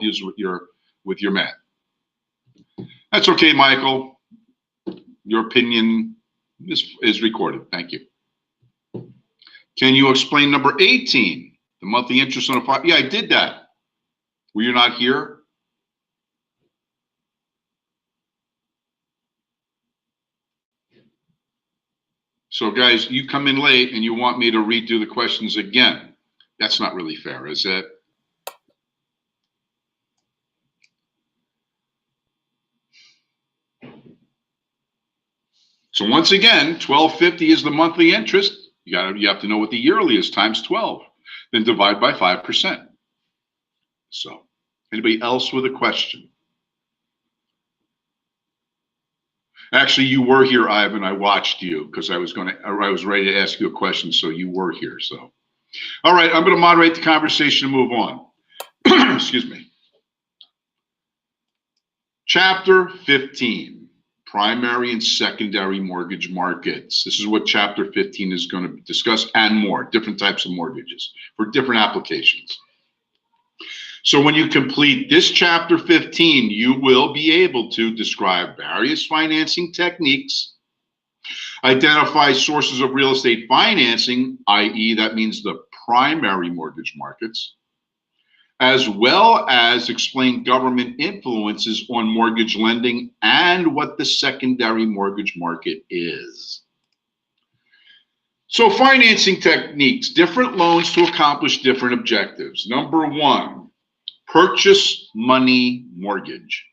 difficulties with your math. That's okay, Michael. Your opinion is recorded. Thank you. Can you explain number 18, the monthly interest on a five? Yeah, I did that. Were you not here? So guys, you come in late and you want me to redo the questions again. That's not really fair, is it? So once again, 1250 is the monthly interest. You have to know what the yearly is times 12, then divide by 5%. So, anybody else with a question? Actually, you were here, Ivan. I watched you because I was ready to ask you a question, so you were here. So, all right, I'm going to moderate the conversation and move on. Excuse me. Chapter 15, primary and secondary mortgage markets. This is what Chapter 15 is going to discuss, and more, different types of mortgages for different applications. So when you complete this Chapter 15, you will be able to describe various financing techniques, identify sources of real estate financing, i.e., that means the primary mortgage markets, as well as explain government influences on mortgage lending and what the secondary mortgage market is. So financing techniques, different loans to accomplish different objectives. Number one, purchase money mortgage.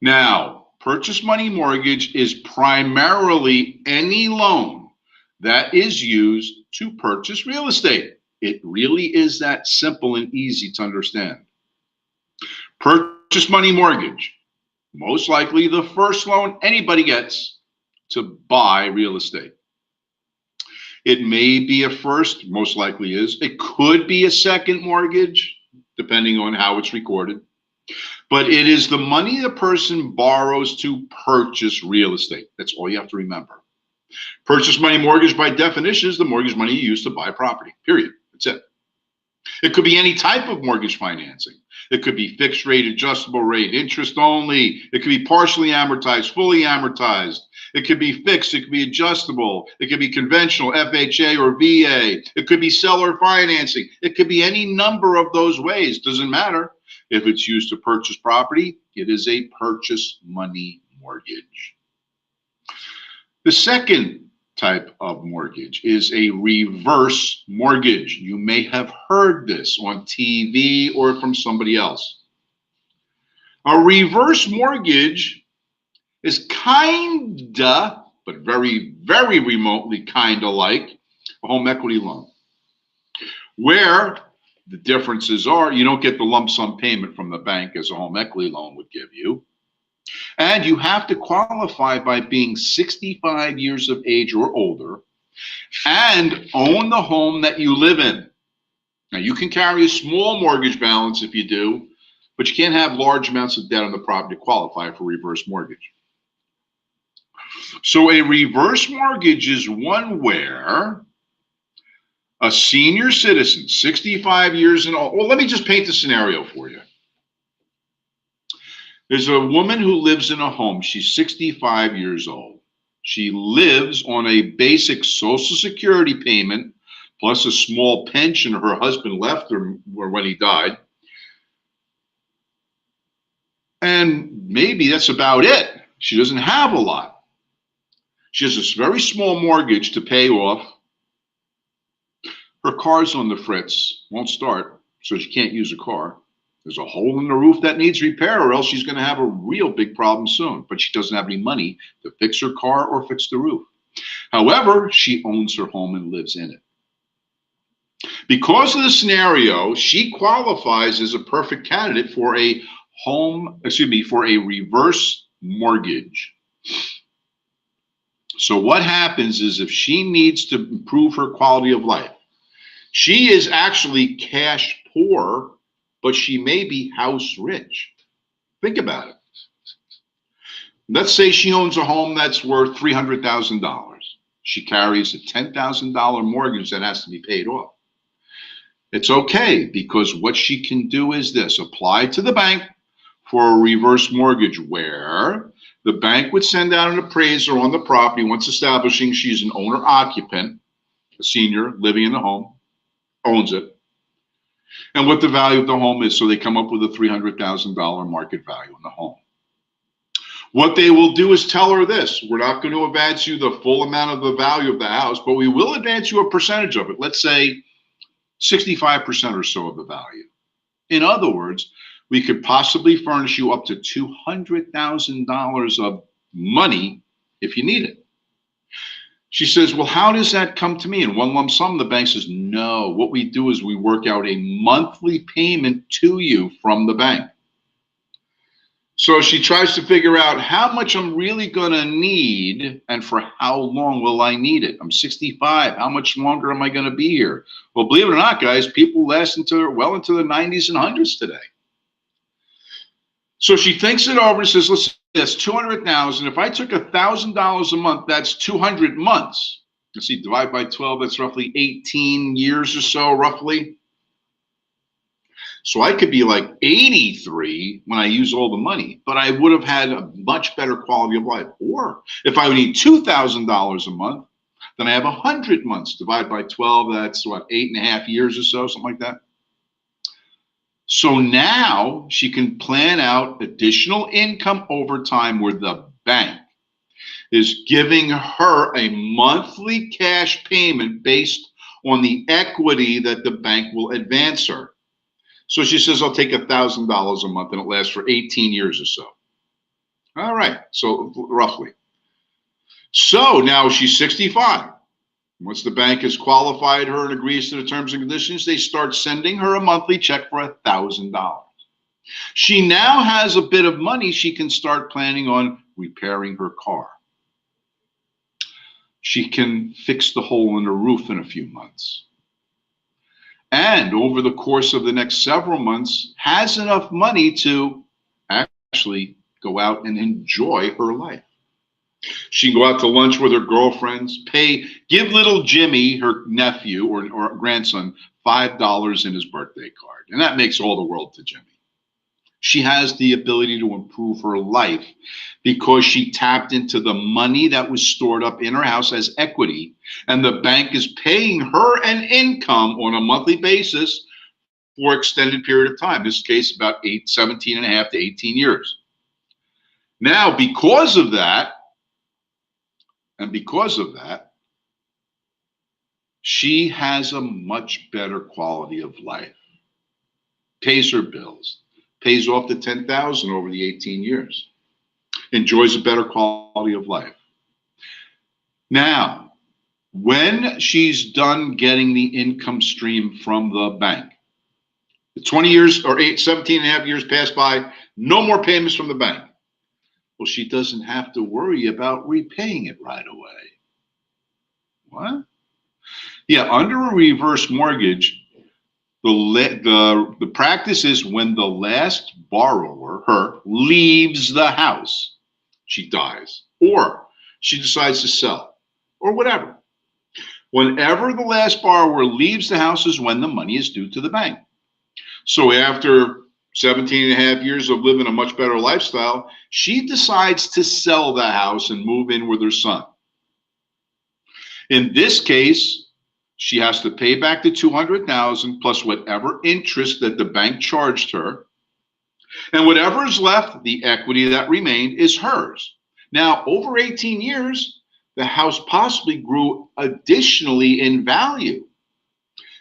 Now, purchase money mortgage is primarily any loan that is used to purchase real estate. It really is that simple and easy to understand. Purchase money mortgage, most likely the first loan anybody gets to buy real estate. It may be a first, most likely is. It could be a second mortgage, depending on how it's recorded. But it is the money the person borrows to purchase real estate. That's all you have to remember. Purchase money mortgage, by definition, is the mortgage money you use to buy property, period. That's it. It could be any type of mortgage financing. It could be fixed rate, adjustable rate, interest only. It could be partially amortized, fully amortized. It could be fixed. It could be adjustable. It could be conventional, FHA or VA. It could be seller financing. It could be any number of those ways. Doesn't matter. If it's used to purchase property, it is a purchase money mortgage. The second type of mortgage is a reverse mortgage. You may have heard this on TV or from somebody else. A reverse mortgage is kinda, but very, very remotely kinda like a home equity loan, where the differences are you don't get the lump sum payment from the bank as a home equity loan would give you. And you have to qualify by being 65 years of age or older and own the home that you live in. Now, you can carry a small mortgage balance if you do, but you can't have large amounts of debt on the property to qualify for reverse mortgage. So a reverse mortgage is one where a senior citizen, 65 years and old. Well, let me just paint the scenario for you. There's a woman who lives in a home. She's 65 years old. She lives on a basic Social Security payment plus a small pension her husband left her when he died. And maybe that's about it. She doesn't have a lot. She has this very small mortgage to pay off. Her car's on the fritz, won't start, so she can't use a car. There's a hole in the roof that needs repair, or else she's going to have a real big problem soon. But she doesn't have any money to fix her car or fix the roof. However, she owns her home and lives in it. Because of the scenario, she qualifies as a perfect candidate for a for a reverse mortgage. So what happens is if she needs to improve her quality of life, she is actually cash poor, but she may be house rich. Think about it. Let's say she owns a home that's worth $300,000. She carries a $10,000 mortgage that has to be paid off. It's okay, because what she can do is this: apply to the bank for a reverse mortgage, where the bank would send out an appraiser on the property once establishing she's an owner occupant, a senior living in the home, owns it, and what the value of the home is. So they come up with a $300,000 market value in the home. What they will do is tell her this: we're not going to advance you the full amount of the value of the house, but we will advance you a percentage of it. Let's say 65% or so of the value. In other words, we could possibly furnish you up to $200,000 of money if you need it. She says, well, how does that come to me in one lump sum? The bank says, no, what we do is we work out a monthly payment to you from the bank. So she tries to figure out how much I'm really going to need and for how long will I need it. I'm 65. How much longer am I going to be here? Well, believe it or not, guys, people last well into the 90s and 100s today. So she thinks it over and says, listen, that's $200,000. If I took $1,000 a month, that's 200 months. Let's see, divide by 12, that's roughly 18 years or so, roughly. So I could be like 83 when I use all the money, but I would have had a much better quality of life. Or if I would need $2,000 a month, then I have 100 months. Divide by 12, that's what, 8.5 years or so, something like that. So now she can plan out additional income over time, where the bank is giving her a monthly cash payment based on the equity that the bank will advance her. So she says, I'll take $1,000 a month and it lasts for 18 years or so. All right, so roughly. So now she's 65. Once the bank has qualified her and agrees to the terms and conditions, they start sending her a monthly check for $1,000. She now has a bit of money. She can start planning on repairing her car. She can fix the hole in her roof in a few months. And over the course of the next several months, has enough money to actually go out and enjoy her life. She can go out to lunch with her girlfriends, give little Jimmy, her nephew or grandson, $5 in his birthday card. And that makes all the world to Jimmy. She has the ability to improve her life because she tapped into the money that was stored up in her house as equity, and the bank is paying her an income on a monthly basis for an extended period of time. In this case, about 17 and a half to 18 years. Now, because of that, she has a much better quality of life, pays her bills, pays off the $10,000 over the 18 years, enjoys a better quality of life. Now, when she's done getting the income stream from the bank, the 20 years or 17 and a half years pass by, no more payments from the bank. Well, she doesn't have to worry about repaying it right away. What? Yeah, under a reverse mortgage, the practice is when the last borrower, her, leaves the house, she dies, or she decides to sell, or whatever. Whenever the last borrower leaves the house is when the money is due to the bank. So after 17 and a half years of living a much better lifestyle, she decides to sell the house and move in with her son. In this case, she has to pay back the $200,000 plus whatever interest that the bank charged her. And whatever is left, the equity that remained, is hers. Now, over 18 years, the house possibly grew additionally in value.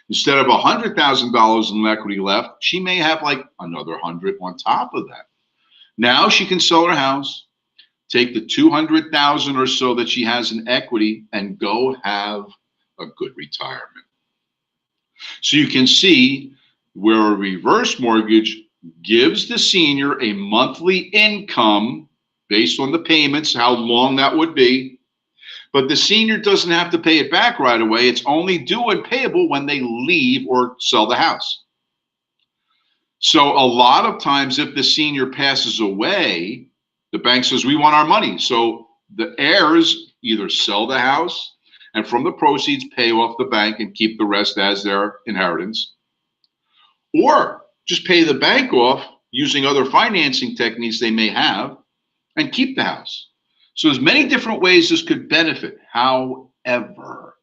Instead of $100,000 in equity left, she may have like another 100 on top of that. Now she can sell her house, take the $200,000 or so that she has in equity, and go have a good retirement. So you can see where a reverse mortgage gives the senior a monthly income based on the payments, how long that would be. But the senior doesn't have to pay it back right away. It's only due and payable when they leave or sell the house. So a lot of times if the senior passes away, the bank says, we want our money. So the heirs either sell the house and from the proceeds pay off the bank and keep the rest as their inheritance, or just pay the bank off using other financing techniques they may have and keep the house. So there's many different ways this could benefit. However,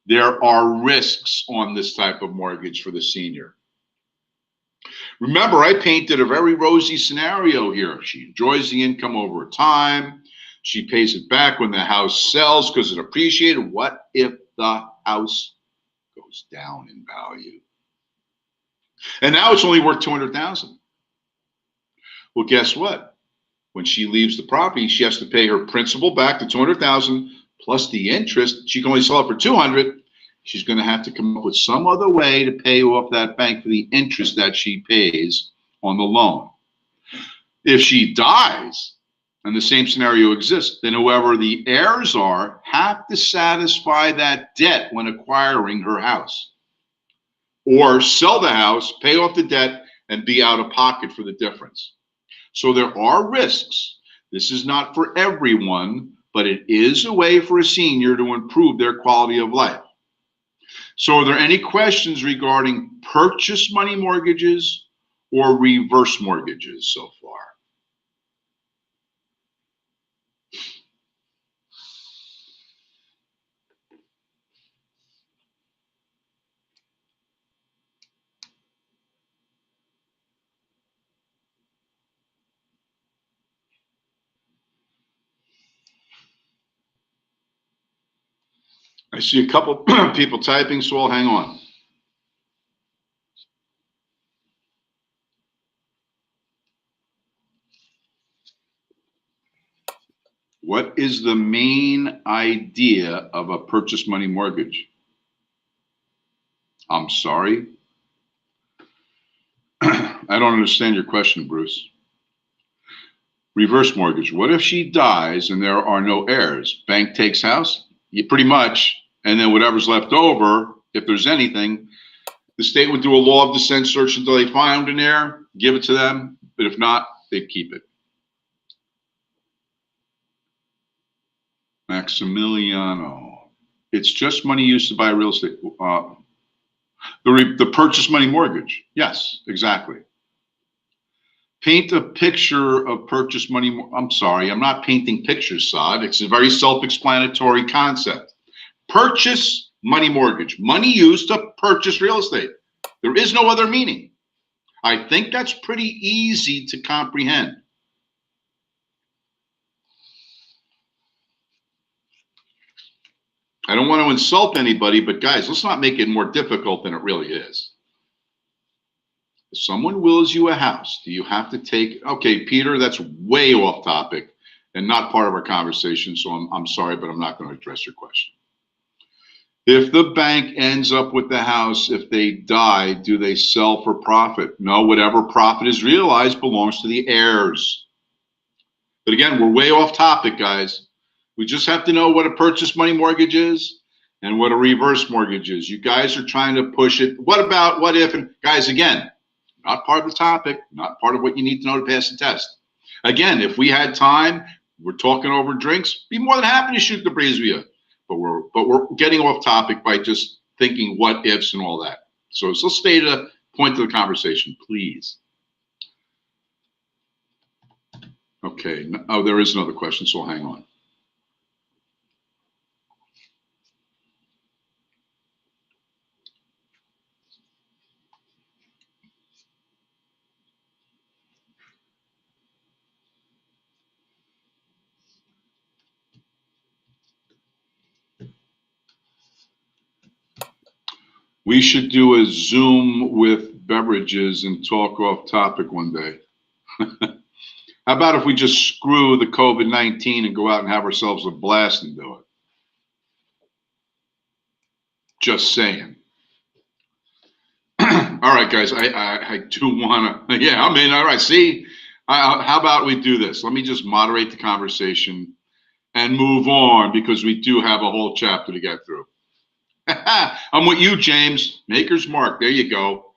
there are risks on this type of mortgage for the senior. Remember, I painted a very rosy scenario here. She enjoys the income over time. She pays it back when the house sells because it appreciated. What if the house goes down in value? And now it's only worth $200,000. Well, guess what? When she leaves the property, she has to pay her principal back to $200,000 plus the interest. She can only sell it for $200,000. She's going to have to come up with some other way to pay off that bank for the interest that she pays on the loan. If she dies, and the same scenario exists, then whoever the heirs are have to satisfy that debt when acquiring her house, or sell the house, pay off the debt, and be out of pocket for the difference. So there are risks. This is not for everyone, but it is a way for a senior to improve their quality of life. So are there any questions regarding purchase money mortgages or reverse mortgages so far? I see a couple people typing, so I'll hang on. What is the main idea of a purchase money mortgage? I'm sorry. I don't understand your question, Bruce. Reverse mortgage. What if she dies and there are no heirs? Bank takes house? Yeah, pretty much. And then whatever's left over, if there's anything, the state would do a law of descent search until they find an heir, give it to them. But if not, they'd keep it. Maximiliano. It's just money used to buy real estate. The purchase money mortgage. Yes, exactly. Paint a picture of purchase money. I'm sorry, I'm not painting pictures, Saad. It's a very self-explanatory concept. Purchase money mortgage. Money used to purchase real estate. There is no other meaning. I think that's pretty easy to comprehend. I don't want to insult anybody, but guys, let's not make it more difficult than it really is. If someone wills you a house, do you have to take, okay, Peter, that's way off topic and not part of our conversation, so I'm sorry, but I'm not going to address your question. If the bank ends up with the house, if they die, do they sell for profit? No, whatever profit is realized belongs to the heirs. But again, we're way off topic, guys. We just have to know what a purchase money mortgage is and what a reverse mortgage is. You guys are trying to push it. What about, what if, and guys, again, not part of the topic, not part of what you need to know to pass the test. Again, if we had time, we're talking over drinks, be more than happy to shoot the breeze with you. But we're getting off topic by just thinking what ifs and all that. So let's stay to the point of the conversation, please. Okay. Oh, there is another question, so I'll hang on. We should do a Zoom with beverages and talk off topic one day. How about if we just screw the COVID-19 and go out and have ourselves a blast and do it? Just saying. All right, guys, I do want to, yeah, I'm in. All right, see, how about we do this? Let me just moderate the conversation and move on because we do have a whole chapter to get through. I'm with you, James. Maker's Mark. There you go.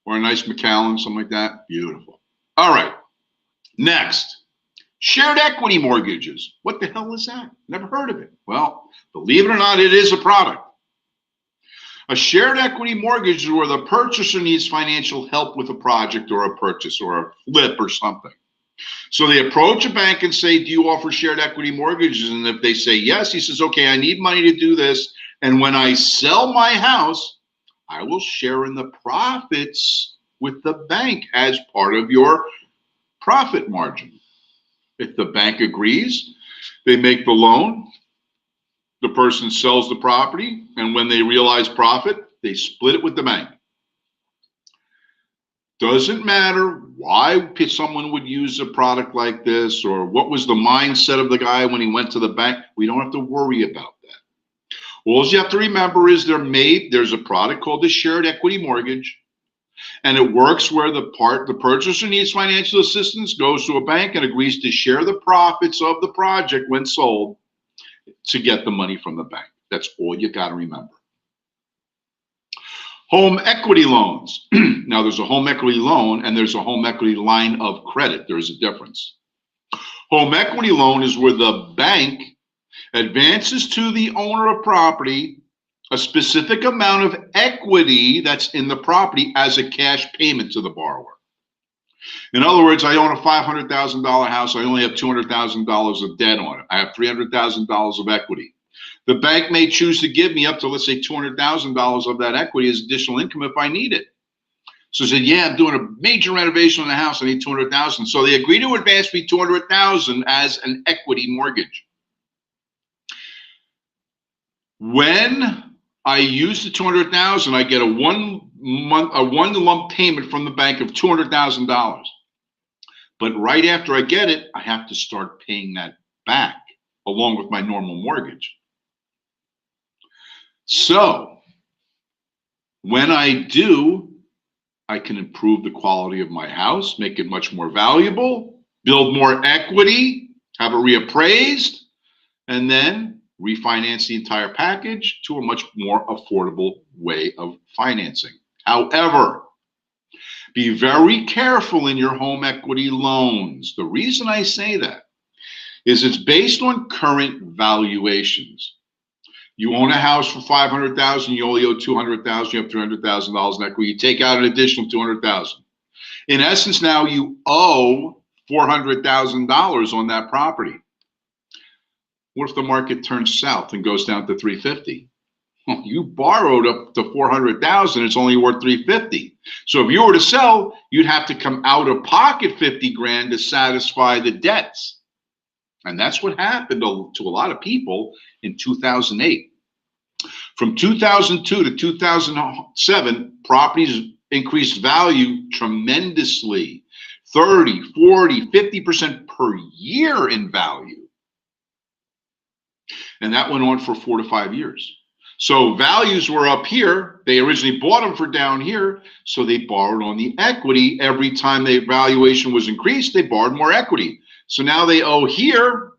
Or a nice Macallan, something like that. Beautiful. All right. Next, shared equity mortgages. What the hell is that? Never heard of it. Well, believe it or not, it is a product. A shared equity mortgage is where the purchaser needs financial help with a project or a purchase or a flip or something. So they approach a bank and say, do you offer shared equity mortgages? And if they say yes, he says, okay, I need money to do this. And when I sell my house, I will share in the profits with the bank as part of your profit margin. If the bank agrees, they make the loan, the person sells the property, and when they realize profit, they split it with the bank. Doesn't matter why someone would use a product like this or what was the mindset of the guy when he went to the bank. We don't have to worry about that. All you have to remember is there's a product called the shared equity mortgage, and it works where the purchaser needs financial assistance, goes to a bank and agrees to share the profits of the project when sold to get the money from the bank. That's all you got to remember. Home equity loans. Now, there's a home equity loan and there's a home equity line of credit. There's a difference. Home equity loan is where the bank advances to the owner of property a specific amount of equity that's in the property as a cash payment to the borrower. In other words, I own a $500,000 house. I only have $200,000 of debt on it. I have $300,000 of equity. The bank may choose to give me up to, let's say, $200,000 of that equity as additional income if I need it. So I said, yeah, I'm doing a major renovation on the house. I need $200,000. So they agree to advance me $200,000 as an equity mortgage. When I use the $200,000, I get a one lump payment from the bank of $200,000. But right after I get it, I have to start paying that back along with my normal mortgage. So when I do, I can improve the quality of my house, make it much more valuable, build more equity, have it reappraised, and then refinance the entire package to a much more affordable way of financing. However, be very careful in your home equity loans. The reason I say that is it's based on current valuations. You own a house for $500,000, you only owe $200,000, you have $300,000 in equity. You take out an additional $200,000. In essence, now you owe $400,000 on that property. What if the market turns south and goes down to $350,000? Well, you borrowed up to $400,000, it's only worth $350,000. So if you were to sell, you'd have to come out of pocket $50,000 to satisfy the debts. And that's what happened to a lot of people in 2008. From 2002 to 2007, properties increased value tremendously, 30, 40, 50% per year in value. And that went on for 4 to 5 years. So values were up here. They originally bought them for down here. So they borrowed on the equity. Every time the valuation was increased, they borrowed more equity. So now they owe here.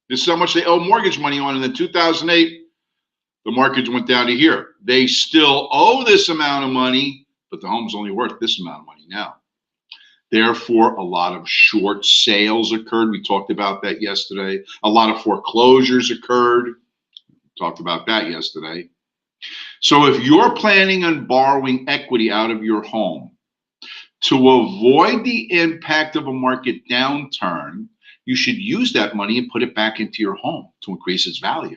This is how much they owe mortgage money on. And in 2008, the market went down to here. They still owe this amount of money, but the home's only worth this amount of money now. Therefore, a lot of short sales occurred. We talked about that yesterday. A lot of foreclosures occurred. Talked about that yesterday. So if you're planning on borrowing equity out of your home to avoid the impact of a market downturn, you should use that money and put it back into your home to increase its value.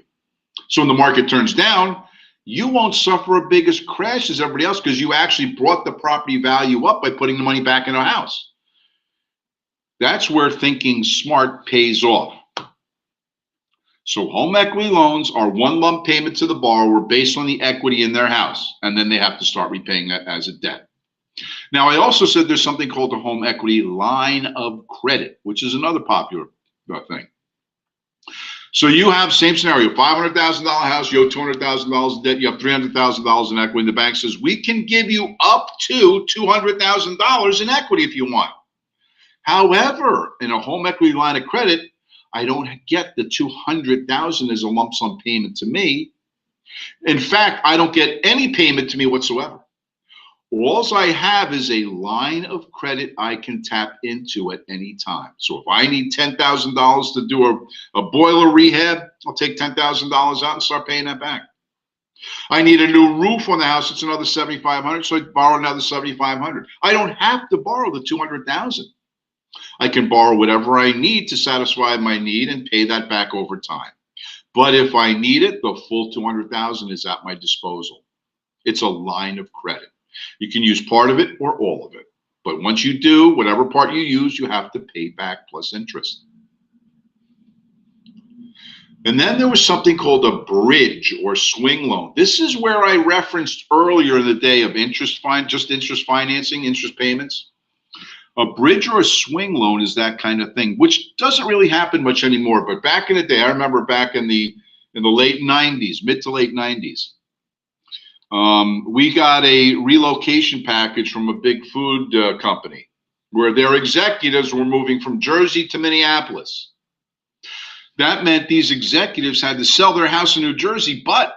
So when the market turns down, you won't suffer a big crash as everybody else because you actually brought the property value up by putting the money back in a house. That's where thinking smart pays off. So home equity loans are one lump payment to the borrower based on the equity in their house, and then they have to start repaying that as a debt. Now, I also said there's something called the home equity line of credit, which is another popular thing. So you have same scenario, $500,000 house, you owe $200,000 in debt, you have $300,000 in equity, and the bank says, we can give you up to $200,000 in equity if you want. However, in a home equity line of credit, I don't get the $200,000 as a lump sum payment to me. In fact, I don't get any payment to me whatsoever. All I have is a line of credit I can tap into at any time. So if I need $10,000 to do a boiler rehab, I'll take $10,000 out and start paying that back. I need a new roof on the house. It's another $7,500, so I borrow another $7,500. I don't have to borrow the $200,000. I can borrow whatever I need to satisfy my need and pay that back over time. But if I need it, the full $200,000 is at my disposal. It's a line of credit. You can use part of it or all of it. But once you do, whatever part you use, you have to pay back plus interest. And then there was something called a bridge or swing loan. This is where I referenced earlier in the day of interest financing, interest payments. A bridge or a swing loan is that kind of thing, which doesn't really happen much anymore. But back in the day, I remember back in the late 90s, mid to late 90s, we got a relocation package from a big food company where their executives were moving from Jersey to Minneapolis. That meant these executives had to sell their house in New Jersey, but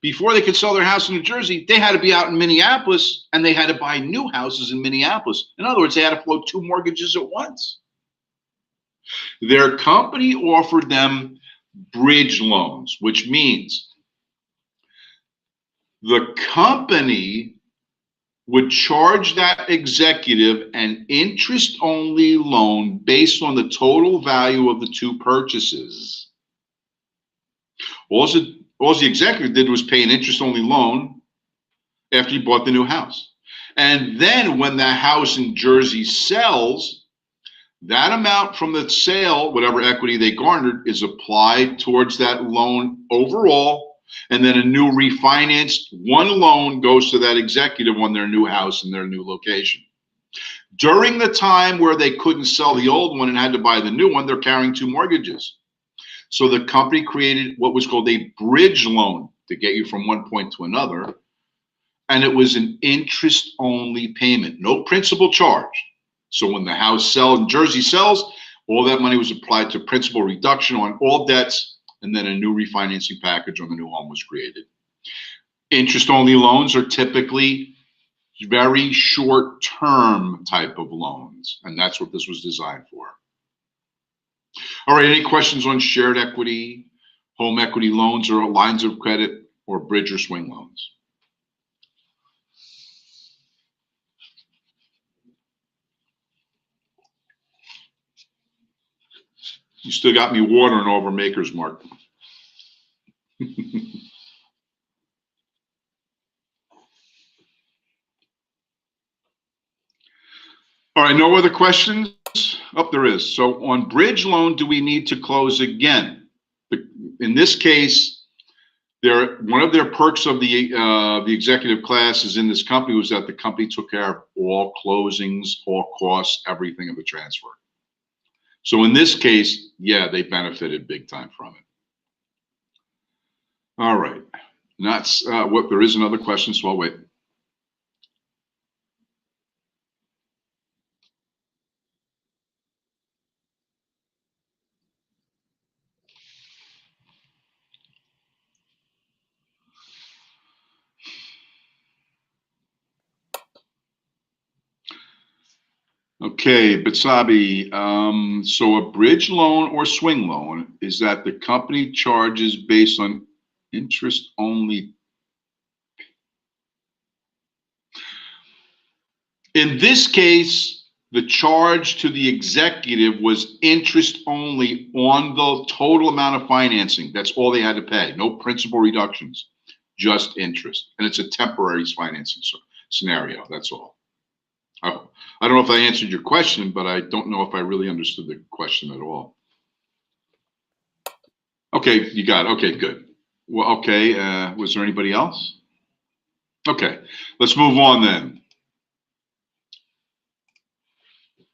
before they could sell their house in New Jersey, they had to be out in Minneapolis and they had to buy new houses in Minneapolis. In other words, they had to float 2 mortgages at once. Their company offered them bridge loans, which means the company would charge that executive an interest-only loan based on the total value of the 2 purchases. All the executive did was pay an interest-only loan after he bought the new house. And then when the house in Jersey sells, that amount from the sale, whatever equity they garnered, is applied towards that loan overall. And then a new refinanced one loan goes to that executive on their new house in their new location. During the time where they couldn't sell the old one and had to buy the new one, they're carrying 2 mortgages. So the company created what was called a bridge loan to get you from one point to another. And it was an interest-only payment, no principal charge. So when the house in Jersey sells, all that money was applied to principal reduction on all debts, and then a new refinancing package on the new home was created. Interest-only loans are typically very short-term type of loans, and that's what this was designed for. All right, any questions on shared equity, home equity loans, or lines of credit, or bridge or swing loans? You still got me watering over Maker's Mark. All right, no other questions? Oh, there is. So on bridge loan, do we need to close again? In this case, one of their perks of the executive classes in this company was that the company took care of all closings, all costs, everything of the transfer. So in this case, yeah, they benefited big time from it. All right, and that's what there is another question, so I'll wait. Okay, Bitsabi, so a bridge loan or swing loan is that the company charges based on interest only. In this case, the charge to the executive was interest only on the total amount of financing. That's all they had to pay. No principal reductions, just interest. And it's a temporary financing scenario, that's all. I don't know if I answered your question, but I don't know if I really understood the question at all. Okay, you got it. Okay, good. Well, okay, was there anybody else? Okay, let's move on then.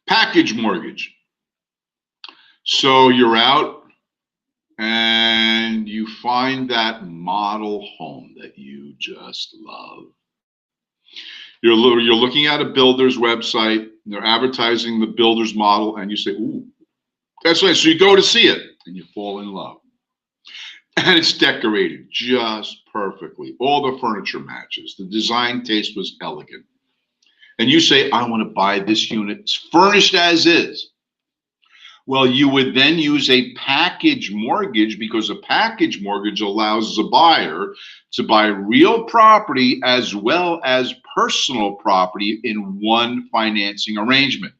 Package mortgage. So you're out and you find that model home that you just love. You're looking at a builder's website, they're advertising the builder's model, and you say, ooh, that's nice. So you go to see it, and you fall in love. And it's decorated just perfectly. All the furniture matches. The design taste was elegant. And you say, I want to buy this unit. It's furnished as is. Well, you would then use a package mortgage because a package mortgage allows the buyer to buy real property as well as personal property in one financing arrangement.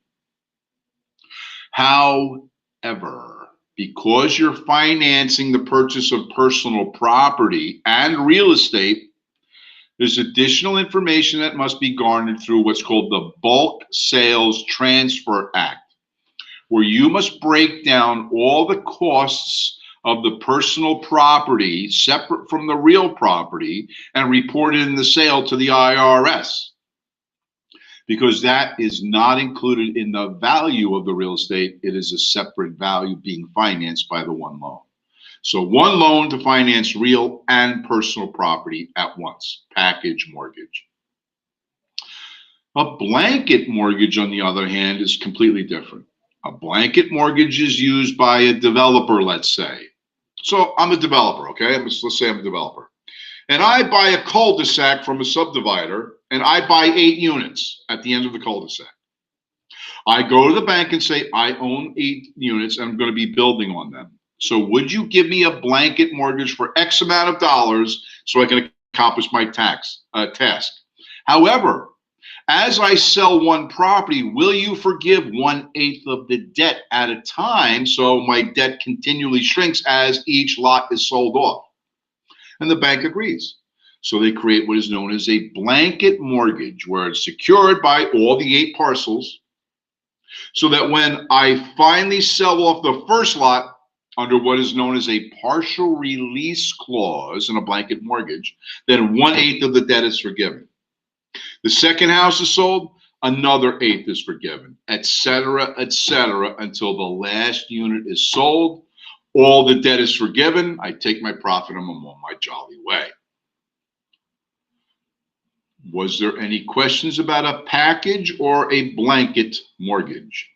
However, because you're financing the purchase of personal property and real estate, there's additional information that must be garnered through what's called the Bulk Sales Transfer Act, where you must break down all the costs of the personal property separate from the real property and report it in the sale to the IRS, because that is not included in the value of the real estate. It is a separate value being financed by the one loan. So one loan to finance real and personal property at once, package mortgage. A blanket mortgage, on the other hand, is completely different. A blanket mortgage is used by a developer, let's say. So I'm a developer, okay? Let's say I'm a developer. And I buy a cul-de-sac from a subdivider, and I buy 8 units at the end of the cul-de-sac. I go to the bank and say, I own 8 units and I'm going to be building on them. So would you give me a blanket mortgage for X amount of dollars so I can accomplish my task? However, as I sell one property, will you forgive 1/8 of the debt at a time so my debt continually shrinks as each lot is sold off? And the bank agrees. So they create what is known as a blanket mortgage, where it's secured by all the 8 parcels, so that when I finally sell off the first lot under what is known as a partial release clause in a blanket mortgage, then 1/8 of the debt is forgiven. The second house is sold, another 1/8 is forgiven, etc., until the last unit is sold. All the debt is forgiven. I take my profit and I'm on my jolly way. Was there any questions about a package or a blanket mortgage?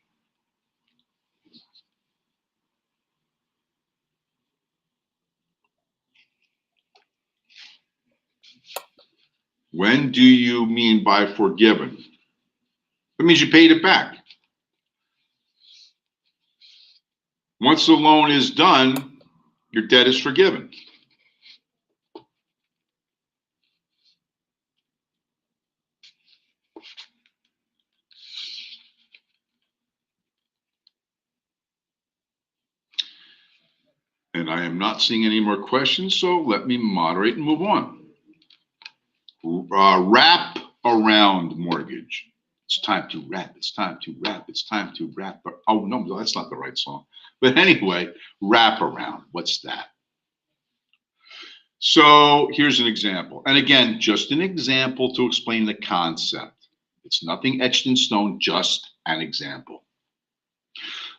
When do you mean by forgiven? That means you paid it back. Once the loan is done, your debt is forgiven. And I am not seeing any more questions, so let me moderate and move on. Wrap around mortgage. It's time to wrap. It's time to wrap. It's time to wrap. Oh, no, that's not the right song. But anyway, wrap around. What's that? So here's an example. And again, just an example to explain the concept. It's nothing etched in stone, just an example.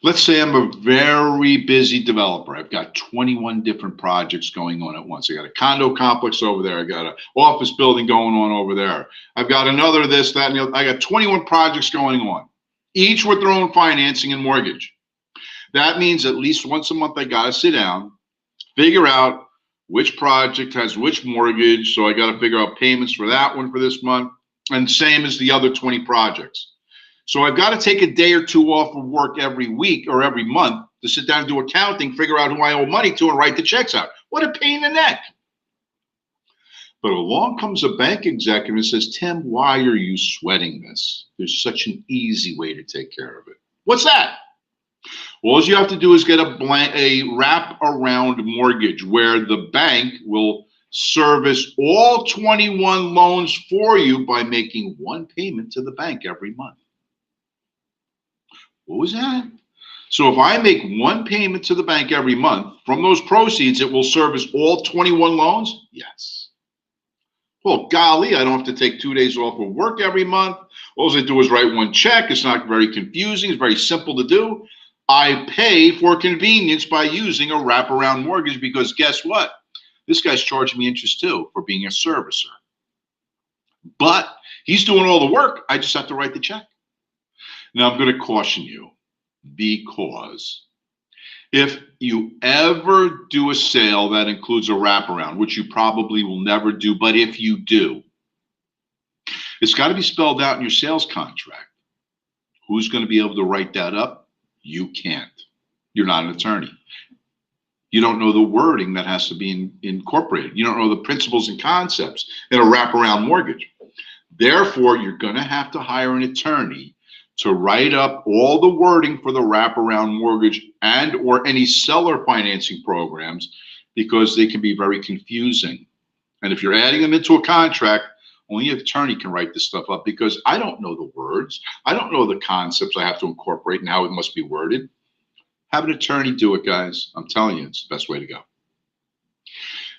Let's say I'm a very busy developer. I've got 21 different projects going on at once. I got a condo complex over there. I got an office building going on over there. I've got another this, that, and the other. I got 21 projects going on, each with their own financing and mortgage. That means at least once a month, I got to sit down, figure out which project has which mortgage. So I got to figure out payments for that one for this month, and same as the other 20 projects. So I've got to take a day or two off of work every week or every month to sit down and do accounting, figure out who I owe money to, and write the checks out. What a pain in the neck. But along comes a bank executive and says, Tim, why are you sweating this? There's such an easy way to take care of it. What's that? All you have to do is get a wrap around mortgage where the bank will service all 21 loans for you by making one payment to the bank every month. What was that? So if I make one payment to the bank every month, from those proceeds, it will service all 21 loans? Yes. Well, golly, I don't have to take 2 days off of work every month. All I do is write one check. It's not very confusing. It's very simple to do. I pay for convenience by using a wraparound mortgage because guess what? This guy's charging me interest too for being a servicer. But he's doing all the work. I just have to write the check. Now, I'm going to caution you, because if you ever do a sale that includes a wraparound, which you probably will never do, but if you do, it's got to be spelled out in your sales contract. Who's going to be able to write that up? You can't. You're not an attorney. You don't know the wording that has to be incorporated. You don't know the principles and concepts in a wraparound mortgage. Therefore, you're going to have to hire an attorney to write up all the wording for the wraparound mortgage and or any seller financing programs, because they can be very confusing. And if you're adding them into a contract, only an attorney can write this stuff up, because I don't know the words. I don't know the concepts I have to incorporate and how it must be worded. Have an attorney do it, guys. I'm telling you, it's the best way to go.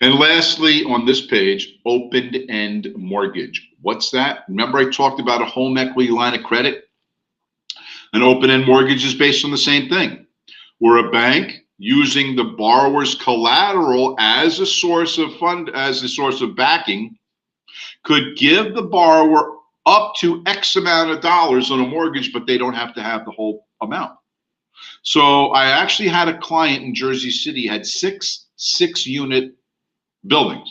And lastly, on this page, open-end mortgage. What's that? Remember I talked about a home equity line of credit? An open-end mortgage is based on the same thing, where a bank, using the borrower's collateral as a source of backing, could give the borrower up to X amount of dollars on a mortgage, but they don't have to have the whole amount. So I actually had a client in Jersey City, had six unit buildings.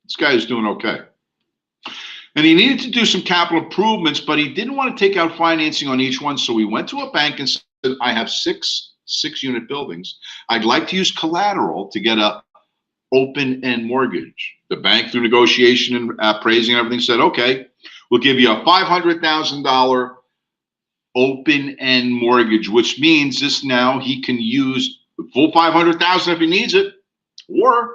This guy is doing okay. And he needed to do some capital improvements, but he didn't want to take out financing on each one. So he went to a bank and said, I have six unit buildings. I'd like to use collateral to get a open-end mortgage. The bank, through negotiation and appraising and everything, said, okay, we'll give you a $500,000 open-end mortgage, which means this now he can use the full $500,000 if he needs it, or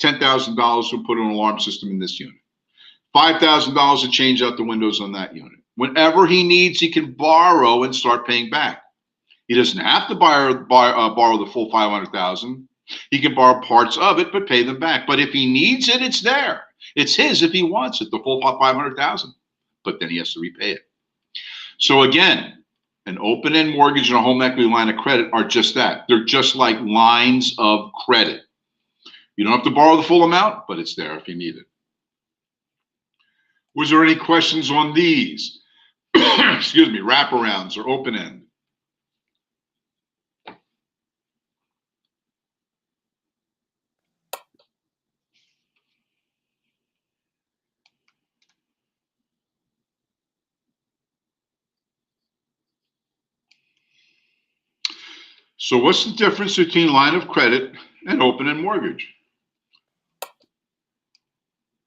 $10,000 to put an alarm system in this unit, $5,000 to change out the windows on that unit. Whenever he needs, he can borrow and start paying back. He doesn't have to borrow the full $500,000. He can borrow parts of it, but pay them back. But if he needs it, it's there. It's his if he wants it, the full $500,000. But then he has to repay it. So again, an open-end mortgage and a home equity line of credit are just that. They're just like lines of credit. You don't have to borrow the full amount, but it's there if you need it. Was there any questions on these? Excuse me, wraparounds or open-end? So what's the difference between line of credit and open-end mortgage?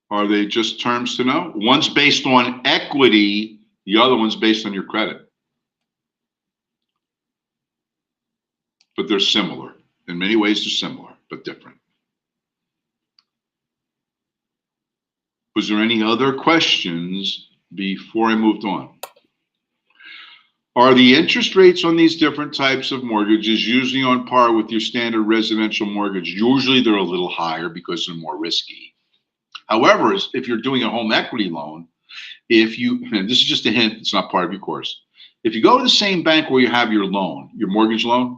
Are they just terms to know? One's based on equity, the other one's based on your credit. But they're similar. In many ways, they're similar, but different. Was there any other questions before I moved on? Are the interest rates on these different types of mortgages usually on par with your standard residential mortgage? Usually they're a little higher because they're more risky. However, if you're doing a home equity loan, and this is just a hint, it's not part of your course. If you go to the same bank where you have your loan, your mortgage loan,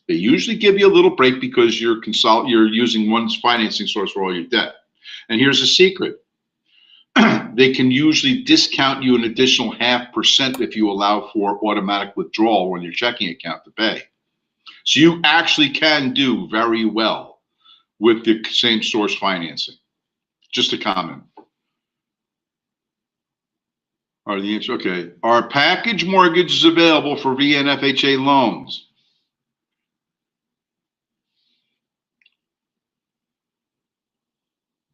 they usually give you a little break because you're using one financing source for all your debt. And here's a secret. They can usually discount you an additional 0.5% if you allow for automatic withdrawal on your checking account to pay. So you actually can do very well with the same source financing. Just a comment. Okay. Are package mortgages available for VA and FHA loans?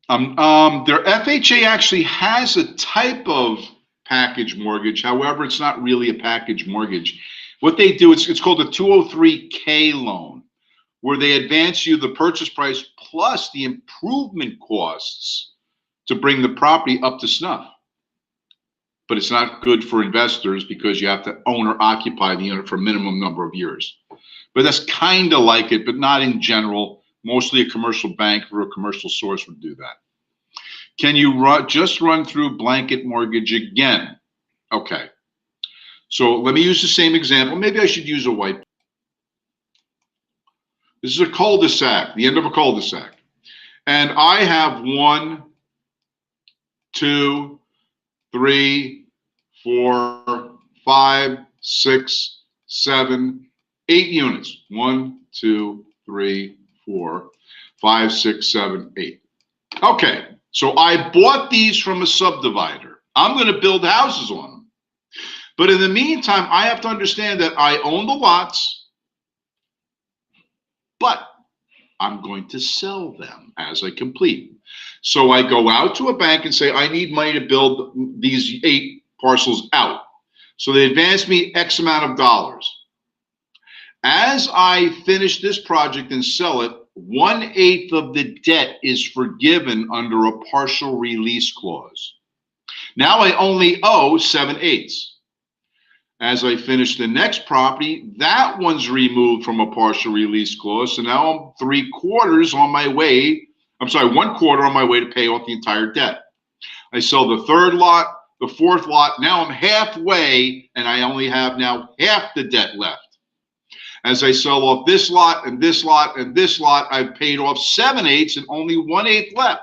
Their FHA actually has a type of package mortgage. However, it's not really a package mortgage. What they do, it's called a 203K loan, where they advance you the purchase price plus the improvement costs to bring the property up to snuff. But it's not good for investors because you have to own or occupy the unit for a minimum number of years. But that's kind of like it, but not in general. Mostly a commercial bank or a commercial source would do that. Can you just run through blanket mortgage again? Okay. So let me use the same example. Maybe I should use a white. This is a cul-de-sac, the end of a cul-de-sac. And I have 1, 2, 3, 4, 5, 6, 7, 8 units. 1, 2, 3, 4, 5, 6, 7, 8. Okay, so I bought these from a subdivider. I'm going to build houses on them. But in the meantime, I have to understand that I own the lots. but I'm going to sell them as I complete. So I go out to a bank and say, I need money to build these 8 parcels out. So they advance me X amount of dollars. As I finish this project and sell it, 1/8 of the debt is forgiven under a partial release clause. Now I only owe 7/8. As I finish the next property, that one's removed from a partial release clause. So now I'm 3/4 on my way. I'm sorry, 1/4 on my way to pay off the entire debt. I sell the 3rd lot, the 4th lot. Now I'm halfway, and I only have now half the debt left. As I sell off this lot and this lot and this lot, I've paid off 7/8 and only 1/8 left.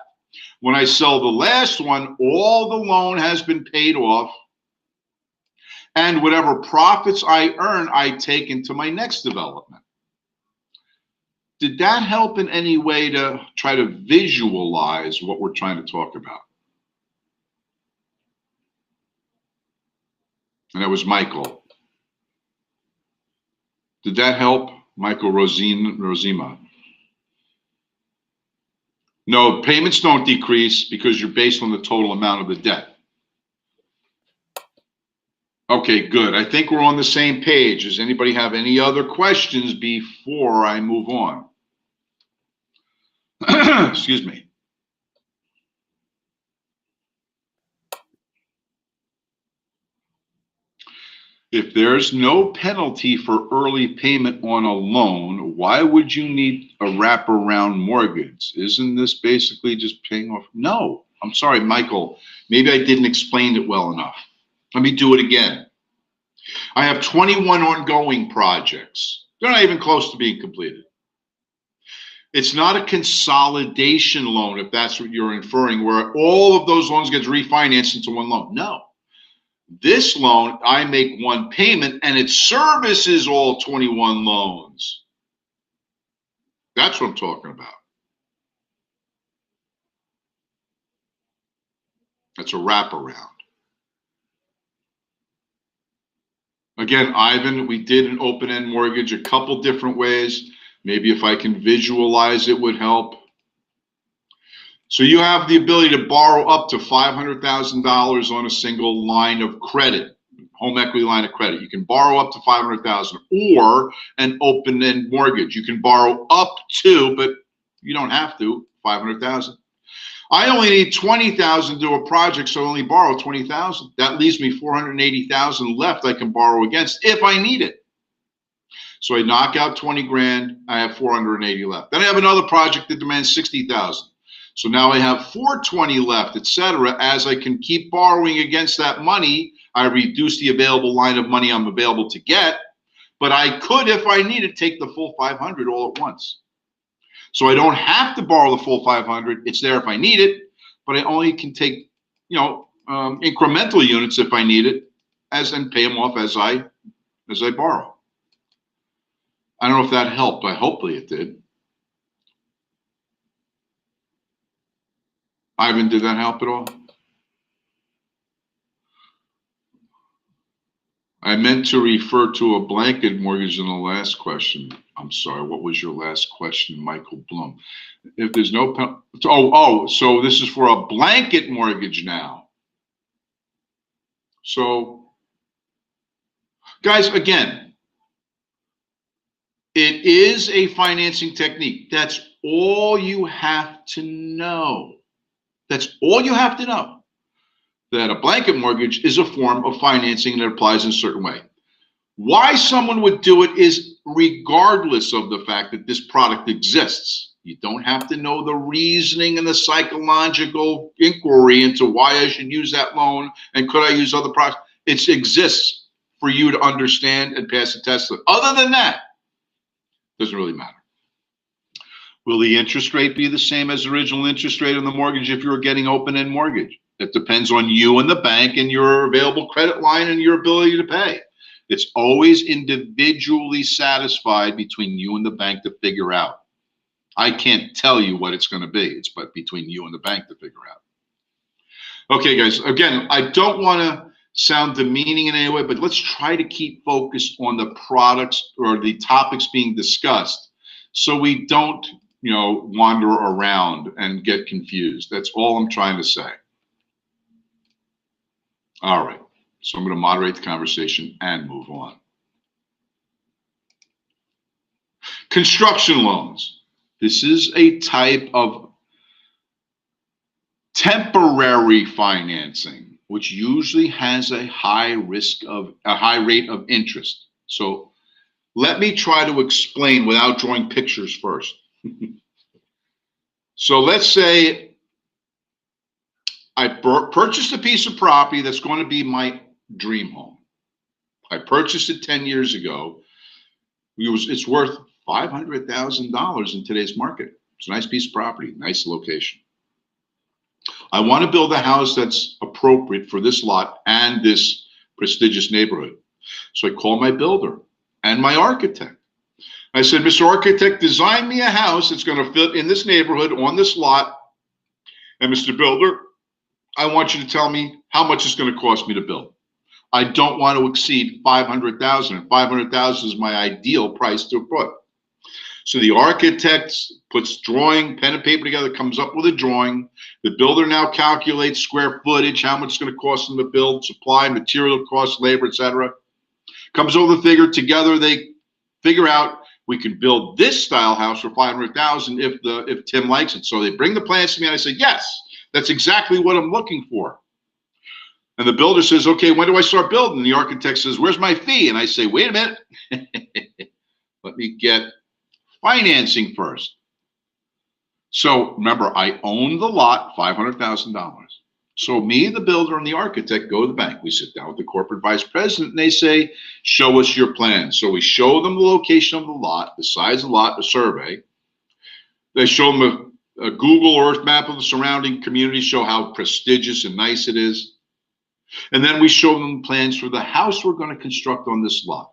When I sell the last one, all the loan has been paid off, and whatever profits I earn, I take into my next development. Did that help in any way to try to visualize what we're trying to talk about? And that was Michael. Did that help, Michael Rosima? No, payments don't decrease because you're based on the total amount of the debt. Okay, good. I think we're on the same page. Does anybody have any other questions before I move on? Excuse me. If there's no penalty for early payment on a loan, why would you need a wraparound mortgage? Isn't this basically just paying off? No, I'm sorry, Michael. Maybe I didn't explain it well enough. Let me do it again. I have 21 ongoing projects. They're not even close to being completed. It's not a consolidation loan, if that's what you're inferring, where all of those loans get refinanced into one loan. No. This loan, I make one payment and it services all 21 loans. That's what I'm talking about. That's a wraparound. Again, Ivan, we did an open-end mortgage a couple different ways. Maybe if I can visualize it would help. So you have the ability to borrow up to $500,000 on a single line of credit, home equity line of credit. You can borrow up to $500,000 or an open-end mortgage. You can borrow up to, but you don't have to, $500,000. I only need $20,000 to do a project, so I only borrow $20,000. That leaves me $480,000 left I can borrow against if I need it. So I knock out 20 grand, I have 480 left. Then I have another project that demands 60,000. So now I have 420 left, etc. As I can keep borrowing against that money, I reduce the available line of money I'm available to get, but I could, if I need it, take the full 500 all at once. So I don't have to borrow the full 500. It's there if I need it, but I only can take, incremental units if I need it, and pay them off as I borrow. I don't know if that helped, but hopefully it did. Ivan, did that help at all? I meant to refer to a blanket mortgage in the last question. I'm sorry, what was your last question, Michael Blum? If there's no, so this is for a blanket mortgage now. So, guys, again, it is a financing technique. That's all you have to know. That's all you have to know. That a blanket mortgage is a form of financing that applies in a certain way. Why someone would do it is regardless of the fact that this product exists. You don't have to know the reasoning and the psychological inquiry into why I should use that loan and could I use other products. It exists for you to understand and pass the test. Other than that, it doesn't really matter. Will the interest rate be the same as the original interest rate on the mortgage if you were getting open-end mortgage? It depends on you and the bank and your available credit line and your ability to pay. It's always individually satisfied between you and the bank to figure out. I can't tell you what it's going to be. It's but between you and the bank to figure out. Okay, guys, again, I don't want to sound demeaning in any way, but let's try to keep focused on the products or the topics being discussed. so we don't, wander around and get confused. That's all I'm trying to say. All right. So I'm going to moderate the conversation and move on. Construction loans. This is a type of temporary financing, which usually has a high rate of interest. So let me try to explain without drawing pictures first. So let's say I purchased a piece of property that's going to be my dream home. I purchased it 10 years ago. It's worth $500,000 in today's market. It's a nice piece of property, nice location. I want to build a house that's appropriate for this lot and this prestigious neighborhood. So I call my builder and my architect. I said, Mr. Architect, design me a house that's going to fit in this neighborhood on this lot. And Mr. Builder, I want you to tell me how much it's going to cost me to build. I don't want to exceed $500,000. $500,000 is my ideal price to put. So the architect puts pen and paper together, comes up with a drawing. The builder now calculates square footage, how much it's going to cost them to build, supply, material costs, labor, etc. Comes over the figure. Together they figure out we can build this style house for $500,000 if Tim likes it. So they bring the plans to me and I say, yes, that's exactly what I'm looking for. And the builder says, okay, when do I start building? The architect says, where's my fee? And I say, wait a minute. Let me get financing first. So remember, I own the lot, $500,000. So me, the builder, and the architect go to the bank. We sit down with the corporate vice president and they say, show us your plan. So we show them the location of the lot, the size of the lot, the survey. They show them a Google Earth map of the surrounding community, show how prestigious and nice it is. And then we show them plans for the house we're going to construct on this lot.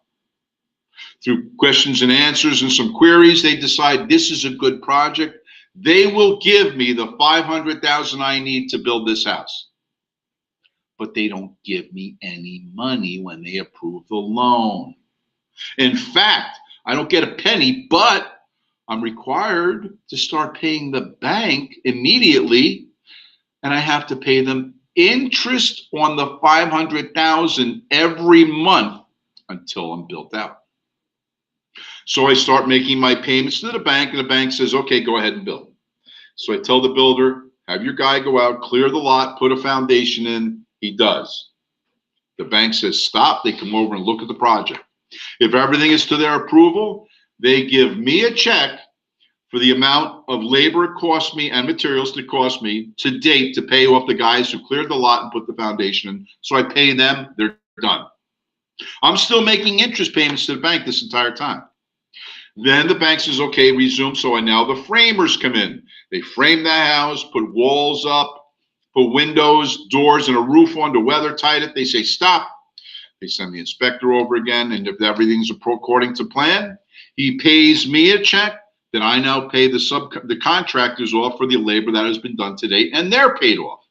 Through questions and answers and some queries, they decide this is a good project. They will give me the $500,000 I need to build this house. But they don't give me any money when they approve the loan. In fact, I don't get a penny, but I'm required to start paying the bank immediately, and I have to pay them interest on the $500,000 every month until I'm built out. So I start making my payments to the bank, and the bank says, okay, go ahead and build. So I tell the builder, have your guy go out, clear the lot, put a foundation in. He does. The bank says, stop. They come over and look at the project. If everything is to their approval, they give me a check for the amount of labor it cost me and materials it cost me to date to pay off the guys who cleared the lot and put the foundation in. So I pay them, they're done. I'm still making interest payments to the bank this entire time. Then the bank says, okay, resume. So now the framers come in. They frame the house, put walls up, put windows, doors, and a roof on to weather tight it. They say, stop. They send the inspector over again. And if everything's according to plan, he pays me a check. Then I now pay the contractors off for the labor that has been done to date, and they're paid off.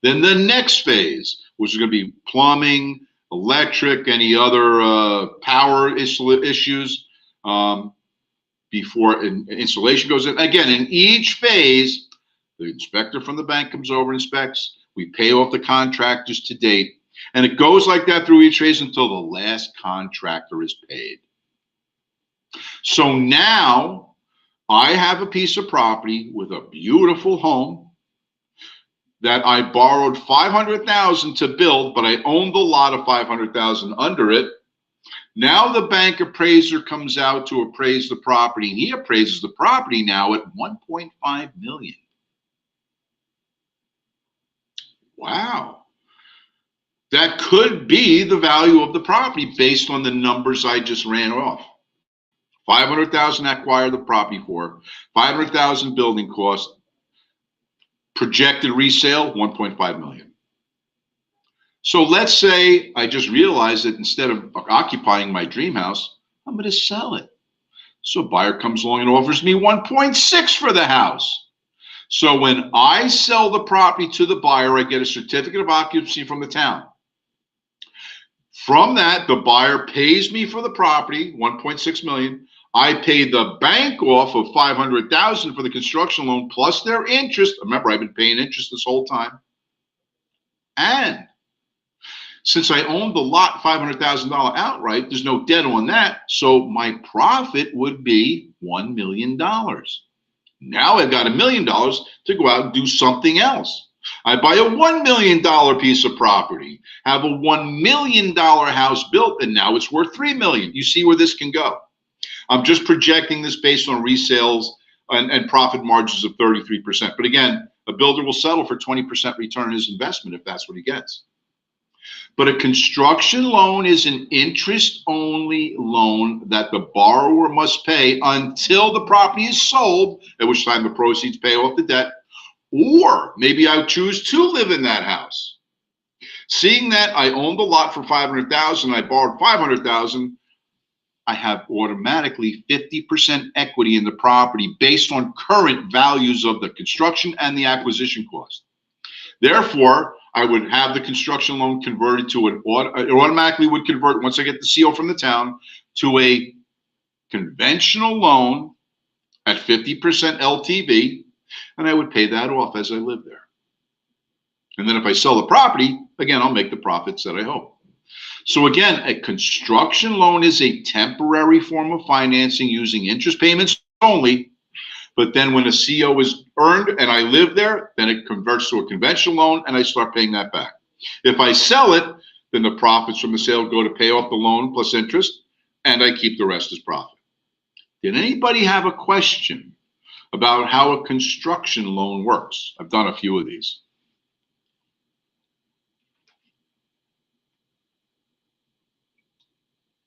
Then the next phase, which is going to be plumbing, electric, any other power issues, before installation goes in. Again, in each phase, the inspector from the bank comes over and inspects. We pay off the contractors to date. And it goes like that through each phase until the last contractor is paid. So now I have a piece of property with a beautiful home that I borrowed $500,000 to build, but I owned the lot of $500,000 under it. Now the bank appraiser comes out to appraise the property, and he appraises the property now at $1.5 million. Wow. That could be the value of the property based on the numbers I just ran off. $500,000 I acquired the property for, $500,000 building cost, projected resale, $1.5 million. So let's say I just realized that instead of occupying my dream house, I'm going to sell it. So a buyer comes along and offers me 1.6 for the house. So when I sell the property to the buyer, I get a certificate of occupancy from the town. From that, the buyer pays me for the property, $1.6 million. I pay the bank off of $500,000 for the construction loan plus their interest. Remember, I've been paying interest this whole time. And since I owned the lot $500,000 outright, there's no debt on that. So my profit would be $1 million. Now I've got $1 million to go out and do something else. I buy a $1 million piece of property, have a $1 million house built, and now it's worth $3 million. You see where this can go. I'm just projecting this based on resales and profit margins of 33%. But again, a builder will settle for 20% return on his investment if that's what he gets. But a construction loan is an interest-only loan that the borrower must pay until the property is sold, at which time the proceeds pay off the debt, or maybe I choose to live in that house. Seeing that I owned the lot for $500,000, I borrowed $500,000, I have automatically 50% equity in the property based on current values of the construction and the acquisition cost. Therefore, I would have the construction loan converted to it automatically would convert once I get the CO from the town to a conventional loan at 50% LTV, and I would pay that off as I live there. And then if I sell the property, again, I'll make the profits that I hope. So again, a construction loan is a temporary form of financing using interest payments only. But then when a CO is earned and I live there, then it converts to a conventional loan and I start paying that back. If I sell it, then the profits from the sale go to pay off the loan plus interest, and I keep the rest as profit. Did anybody have a question about how a construction loan works? I've done a few of these.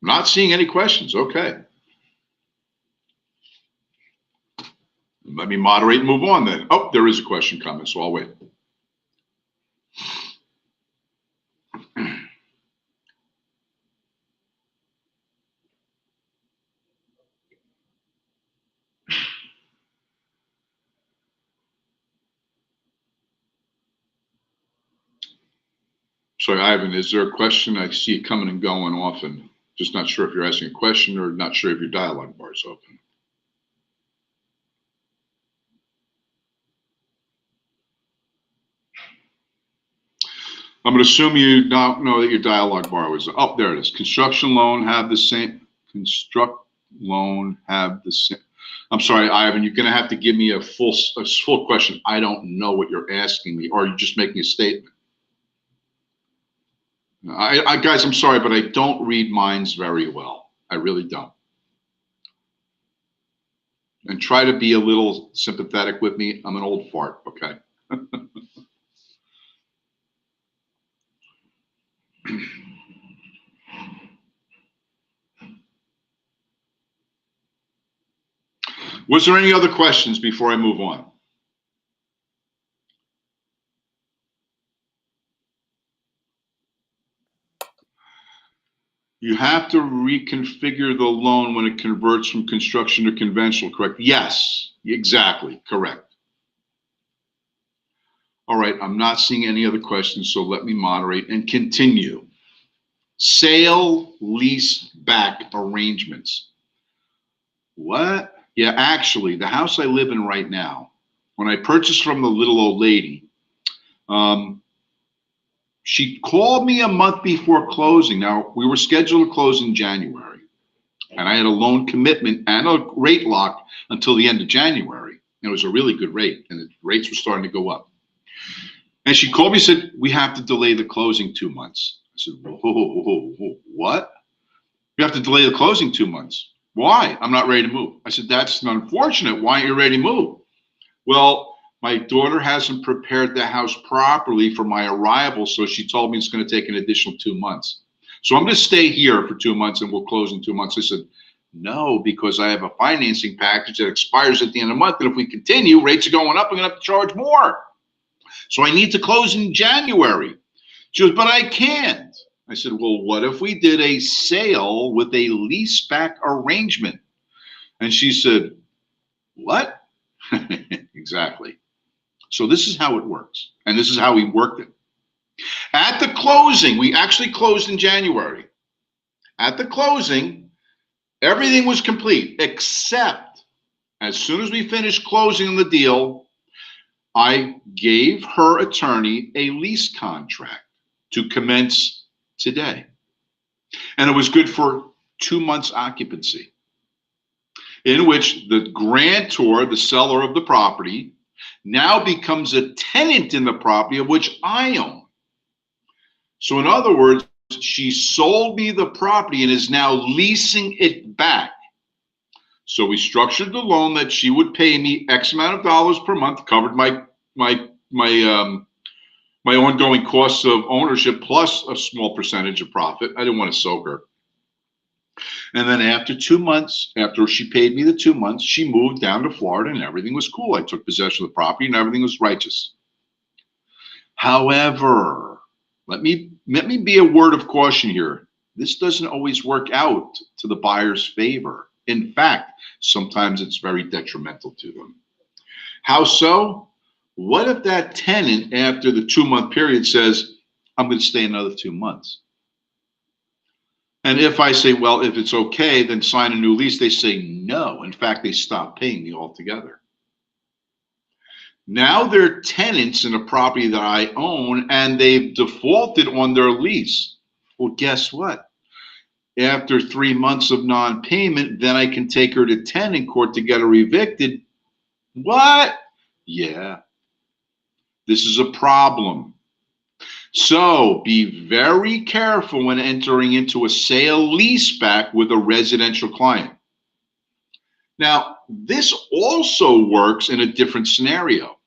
Not seeing any questions. Okay. Let me moderate and move on then. Oh, there is a question coming, so I'll wait. Sorry, Ivan, is there a question? I see it coming and going often. Just not sure if you're asking a question or not sure if your dialogue bar is open. I'm going to assume you don't know that your dialogue bar was, oh, there it is. Construction loan have the same, construct loan have the same. I'm sorry, Ivan, you're going to have to give me a full question. I don't know what you're asking me, or you're just making a statement. Guys, I'm sorry, but I don't read minds very well. I really don't. And try to be a little sympathetic with me. I'm an old fart, okay? Was there any other questions before I move on? You have to reconfigure the loan when it converts from construction to conventional, correct? Yes, exactly, correct. All right, I'm not seeing any other questions, so let me moderate and continue. Sale lease back arrangements. What? Yeah, actually, the house I live in right now, when I purchased from the little old lady, she called me a month before closing. Now, we were scheduled to close in January, and I had a loan commitment and a rate lock until the end of January. And it was a really good rate, and the rates were starting to go up. And she called me and said, we have to delay the closing 2 months. I said, whoa, what? You have to delay the closing 2 months. Why? I'm not ready to move. I said, that's unfortunate. Why aren't you ready to move? Well, my daughter hasn't prepared the house properly for my arrival, so she told me it's going to take an additional 2 months. So I'm going to stay here for 2 months and we'll close in 2 months. I said, no, because I have a financing package that expires at the end of the month. And if we continue, rates are going up, I'm going to have to charge more. So I need to close in January. She goes, but I can't. I said, well, what if we did a sale with a leaseback arrangement? And she said, what? Exactly. So this is how it works. And this is how we worked it. At the closing, we actually closed in January. At the closing, Everything was complete, except as soon as we finished closing the deal, I gave her attorney a lease contract to commence today. And it was good for 2 months occupancy, in which the grantor, the seller of the property, now becomes a tenant in the property of which I own. So in other words, she sold me the property and is now leasing it back. So we structured the loan that she would pay me X amount of dollars per month, covered my ongoing costs of ownership plus a small percentage of profit. I didn't want to soak her. And then after 2 months, after she paid me the 2 months, she moved down to Florida and everything was cool. I took possession of the property and everything was righteous. However, let me be a word of caution here. This doesn't always work out to the buyer's favor. In fact, sometimes it's very detrimental to them. How so? What if that tenant, after the 2 month period, says, I'm going to stay another 2 months? And if I say, well, if it's okay, then sign a new lease, they say no. In fact, they stop paying me altogether. Now they're tenants in a property that I own and they've defaulted on their lease. Well, guess what? After 3 months of non-payment, then I can take her to tenant court to get her evicted. What? Yeah. This is a problem. So be very careful when entering into a sale leaseback with a residential client. Now, this also works in a different scenario.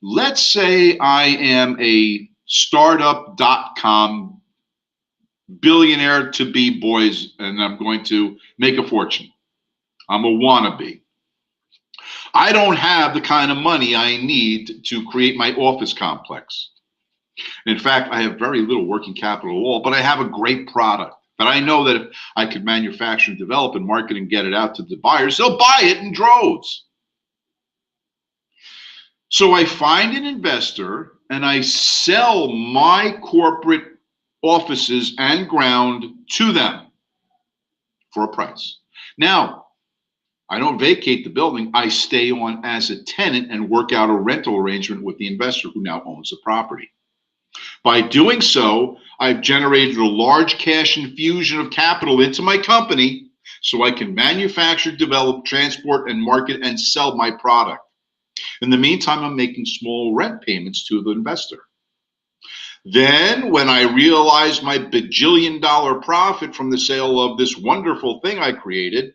Let's say I am a startup.com billionaire to be boys and I'm going to make a fortune. I'm a wannabe. I don't have the kind of money I need to create my office complex. In fact, I have very little working capital at all, but I have a great product that I know that if I could manufacture and develop and market and get it out to the buyers, they'll buy it in droves. So I find an investor and I sell my corporate offices and ground to them for a price. Now, I don't vacate the building. I stay on as a tenant and work out a rental arrangement with the investor who now owns the property. By doing so, I've generated a large cash infusion of capital into my company so I can manufacture, develop, transport, and market and sell my product. In the meantime, I'm making small rent payments to the investor. Then, when I realize my bajillion-dollar profit from the sale of this wonderful thing I created,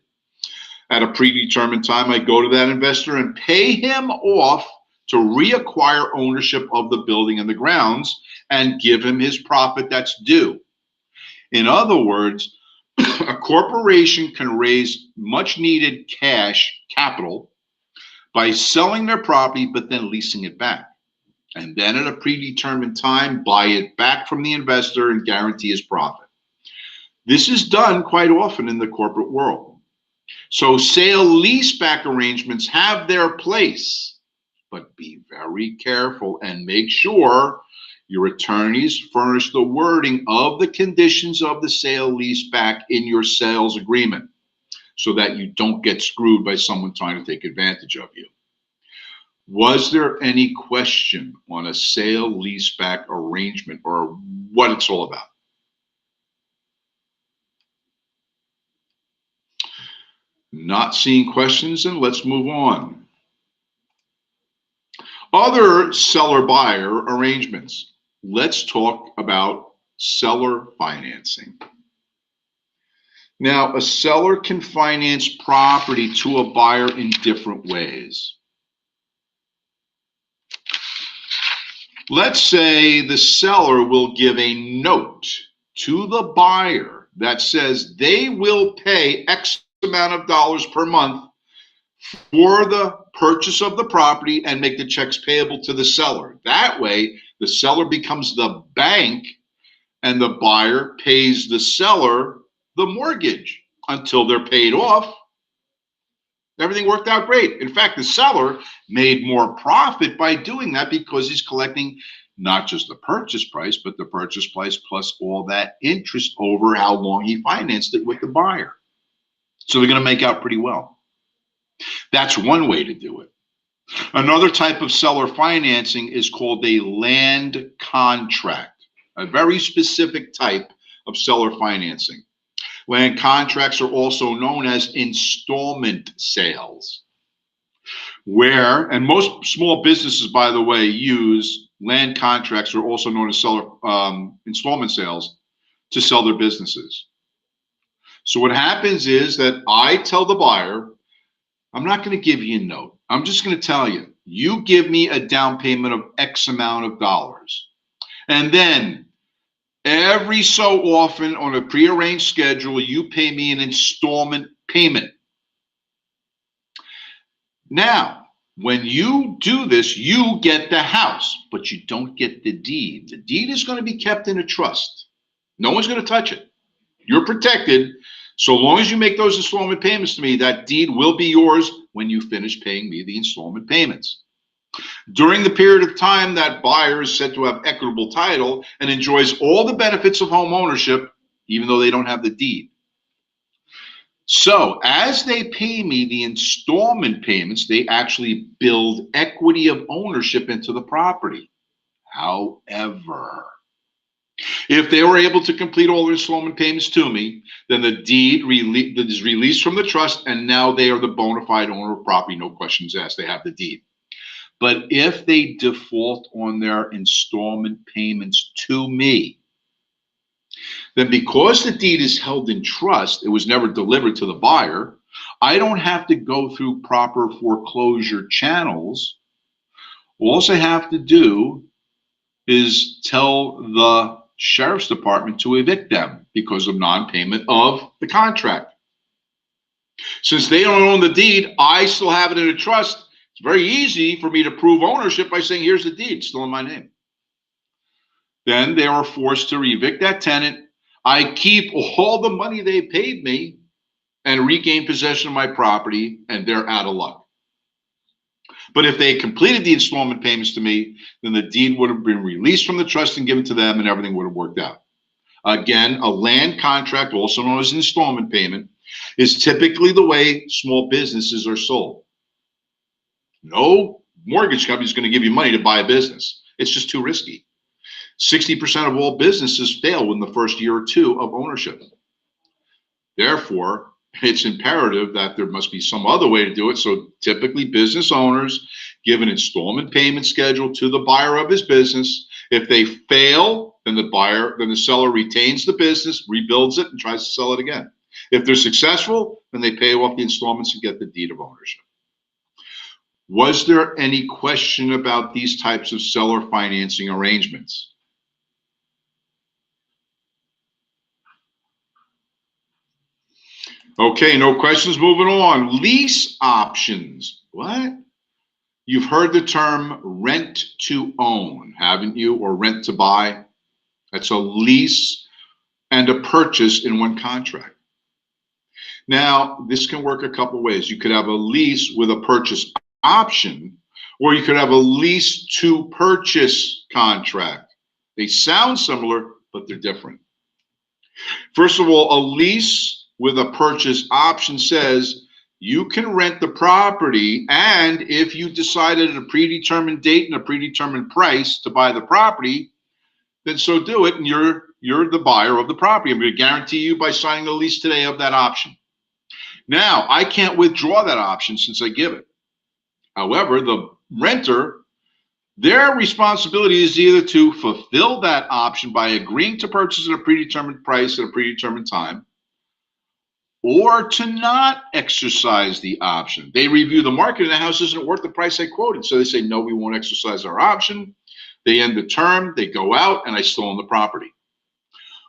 at a predetermined time, I go to that investor and pay him off to reacquire ownership of the building and the grounds and give him his profit that's due. In other words, a corporation can raise much needed cash capital by selling their property, but then leasing it back. And then at a predetermined time, buy it back from the investor and guarantee his profit. This is done quite often in the corporate world. So sale leaseback arrangements have their place, but be very careful and make sure your attorneys furnish the wording of the conditions of the sale leaseback in your sales agreement so that you don't get screwed by someone trying to take advantage of you. Was there any question on a sale leaseback arrangement or what it's all about? Not seeing questions, and let's move on. Other seller-buyer arrangements. Let's talk about seller financing. Now, a seller can finance property to a buyer in different ways. Let's say the seller will give a note to the buyer that says they will pay X amount of dollars per month for the purchase of the property and make the checks payable to the seller. That way, the seller becomes the bank and the buyer pays the seller the mortgage until they're paid off. Everything worked out great. In fact, the seller made more profit by doing that because he's collecting not just the purchase price, but the purchase price plus all that interest over how long he financed it with the buyer. So they're going to make out pretty well. That's one way to do it. Another type of seller financing is called a land contract, a very specific type of seller financing. Land contracts are also known as installment sales, where, and most small businesses, by the way, use land contracts, are also known as seller installment sales, to sell their businesses. So what happens is that I tell the buyer, I'm not going to give you a note. I'm just going to tell you, you give me a down payment of X amount of dollars. And then every so often on a prearranged schedule, you pay me an installment payment. Now, when you do this, you get the house, but you don't get the deed. The deed is going to be kept in a trust. No one's going to touch it. You're protected. So long as you make those installment payments to me, that deed will be yours when you finish paying me the installment payments. During the period of time that buyer is said to have equitable title and enjoys all the benefits of home ownership, even though they don't have the deed. So as they pay me the installment payments, they actually build equity of ownership into the property. However, if they were able to complete all their installment payments to me, then the deed is released from the trust, and now they are the bona fide owner of property, no questions asked. They have the deed. But if they default on their installment payments to me, then because the deed is held in trust, it was never delivered to the buyer, I don't have to go through proper foreclosure channels. All I have to do is tell the sheriff's department to evict them because of non-payment of the contract. Since they don't own the deed, I still have it in a trust. It's very easy for me to prove ownership by saying, here's the deed, it's still in my name. Then they are forced to evict that tenant. I keep all the money they paid me and regain possession of my property, and they're out of luck. But if they completed the installment payments to me, then the deed would have been released from the trust and given to them, and everything would have worked out. Again, a land contract, also known as an installment payment, is typically the way small businesses are sold. No mortgage company is going to give you money to buy a business. It's just too risky. 60% of all businesses fail within the first year or two of ownership. Therefore, it's imperative that there must be some other way to do it. So typically business owners give an installment payment schedule to the buyer of his business. If they fail, then the seller retains the business, rebuilds it, and tries to sell it again. If they're successful, then they pay off the installments and get the deed of ownership. Was there any question about these types of seller financing arrangements? Okay, no questions, moving on. Lease options. What? You've heard the term rent to own, haven't you? Or rent to buy. That's a lease and a purchase in one contract. Now, this can work a couple ways. You could have a lease with a purchase option, or you could have a lease to purchase contract. They sound similar, but they're different. First of all, a lease with a purchase option says you can rent the property, and if you decided at a predetermined date and a predetermined price to buy the property, then so do it, and you're the buyer of the property. I'm going to guarantee you by signing the lease today of that option. Now, I can't withdraw that option since I give it. However, the renter, their responsibility is either to fulfill that option by agreeing to purchase at a predetermined price at a predetermined time, or to not exercise the option. They review the market and the house isn't worth the price I quoted. So they say, no, we won't exercise our option. They end the term, they go out, and I still own the property.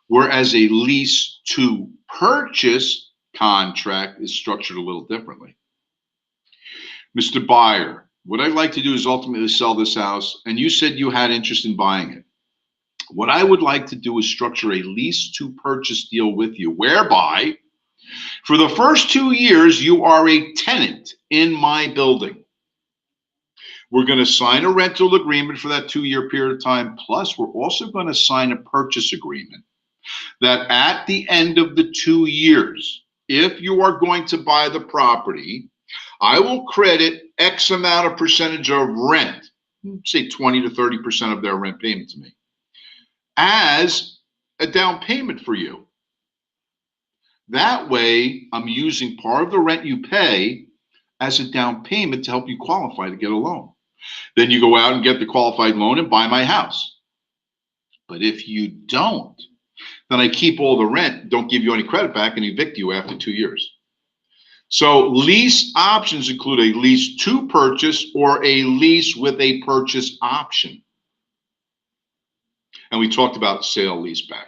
Whereas a lease to purchase contract is structured a little differently. Mr. Buyer, what I'd like to do is ultimately sell this house, and you said you had interest in buying it. What I would like to do is structure a lease to purchase deal with you, whereby for the first 2 years, you are a tenant in my building. We're going to sign a rental agreement for that 2-year period of time. Plus, we're also going to sign a purchase agreement that at the end of the 2 years, if you are going to buy the property, I will credit X amount of percentage of rent, say 20 to 30% of their rent payment to me, as a down payment for you. That way, I'm using part of the rent you pay as a down payment to help you qualify to get a loan. Then you go out and get the qualified loan and buy my house. But if you don't, then I keep all the rent, don't give you any credit back, and evict you after 2 years. So lease options include a lease to purchase or a lease with a purchase option. And we talked about sale leaseback.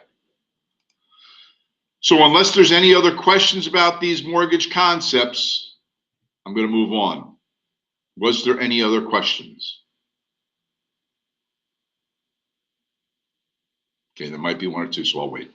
So unless there's any other questions about these mortgage concepts, I'm going to move on. Was there any other questions? Okay, there might be one or two, so I'll wait.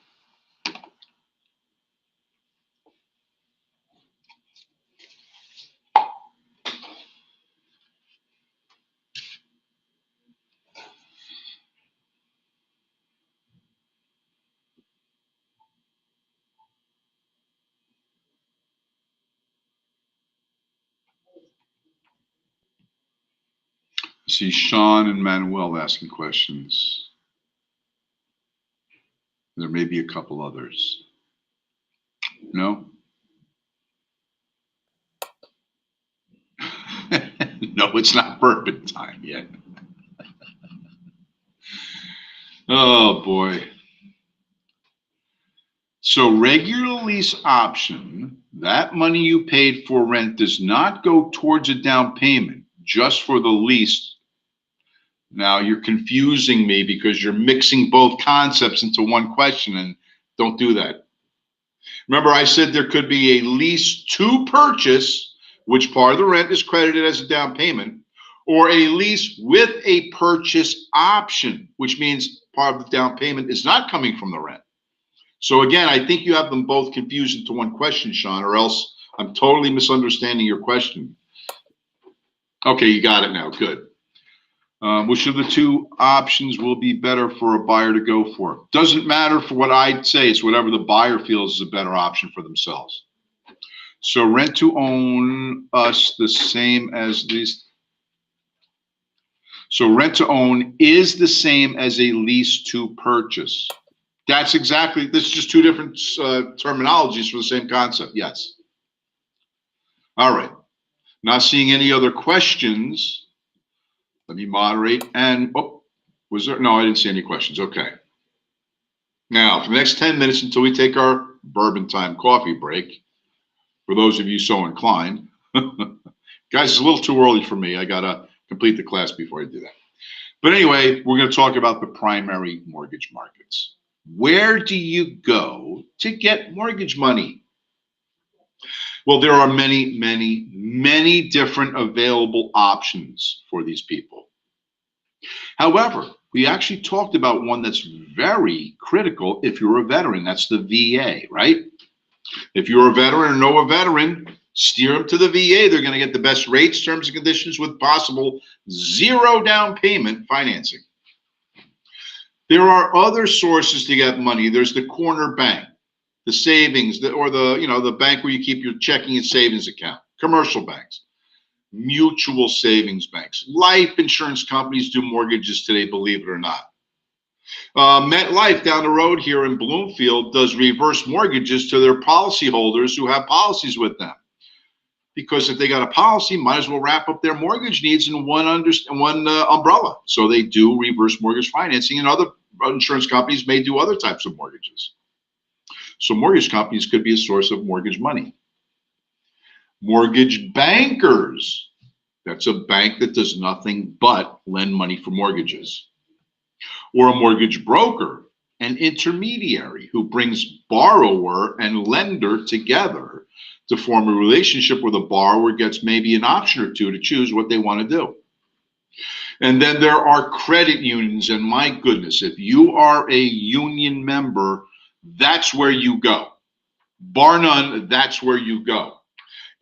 I see Sean and Manuel asking questions. There may be a couple others. No? No, it's not bourbon time yet. Oh boy. So regular lease option, that money you paid for rent does not go towards a down payment, just for the lease. Now you're confusing me because you're mixing both concepts into one question, and don't do that. Remember, I said there could be a lease to purchase, which part of the rent is credited as a down payment, or a lease with a purchase option, which means part of the down payment is not coming from the rent. So again, I think you have them both confused into one question, Sean, or else I'm totally misunderstanding your question. Okay, you got it now. Good. Which of the two options will be better for a buyer to go for? Doesn't matter for what I'd say. It's whatever the buyer feels is a better option for themselves. So rent to own us the same as these. So rent to own is the same as a lease to purchase. That's exactly, this is just two different terminologies for the same concept. Yes. All right. Not seeing any other questions. Let me moderate. And, oh, was there? No, I didn't see any questions. Okay. Now, for the next 10 minutes until we take our bourbon time coffee break, for those of you so inclined, guys, it's a little too early for me. I got to complete the class before I do that. But anyway, we're going to talk about the primary mortgage markets. Where do you go to get mortgage money? Well, there are many, many, many different available options for these people. However, we actually talked about one that's very critical if you're a veteran. That's the VA, right? If you're a veteran or know a veteran, steer them to the VA. They're going to get the best rates, terms, and conditions with possible zero down payment financing. There are other sources to get money. There's the corner bank, the savings, or the bank where you keep your checking and savings account, commercial banks, mutual savings banks. Life insurance companies do mortgages today, believe it or not. MetLife down the road here in Bloomfield does reverse mortgages to their policyholders who have policies with them. Because if they got a policy, might as well wrap up their mortgage needs in one umbrella. So they do reverse mortgage financing, and other insurance companies may do other types of mortgages. So mortgage companies could be a source of mortgage money. Mortgage bankers, that's a bank that does nothing but lend money for mortgages. Or a mortgage broker, an intermediary who brings borrower and lender together to form a relationship where the borrower gets maybe an option or two to choose what they want to do. And then there are credit unions, and my goodness, if you are a union member, that's where you go. Bar none, that's where you go.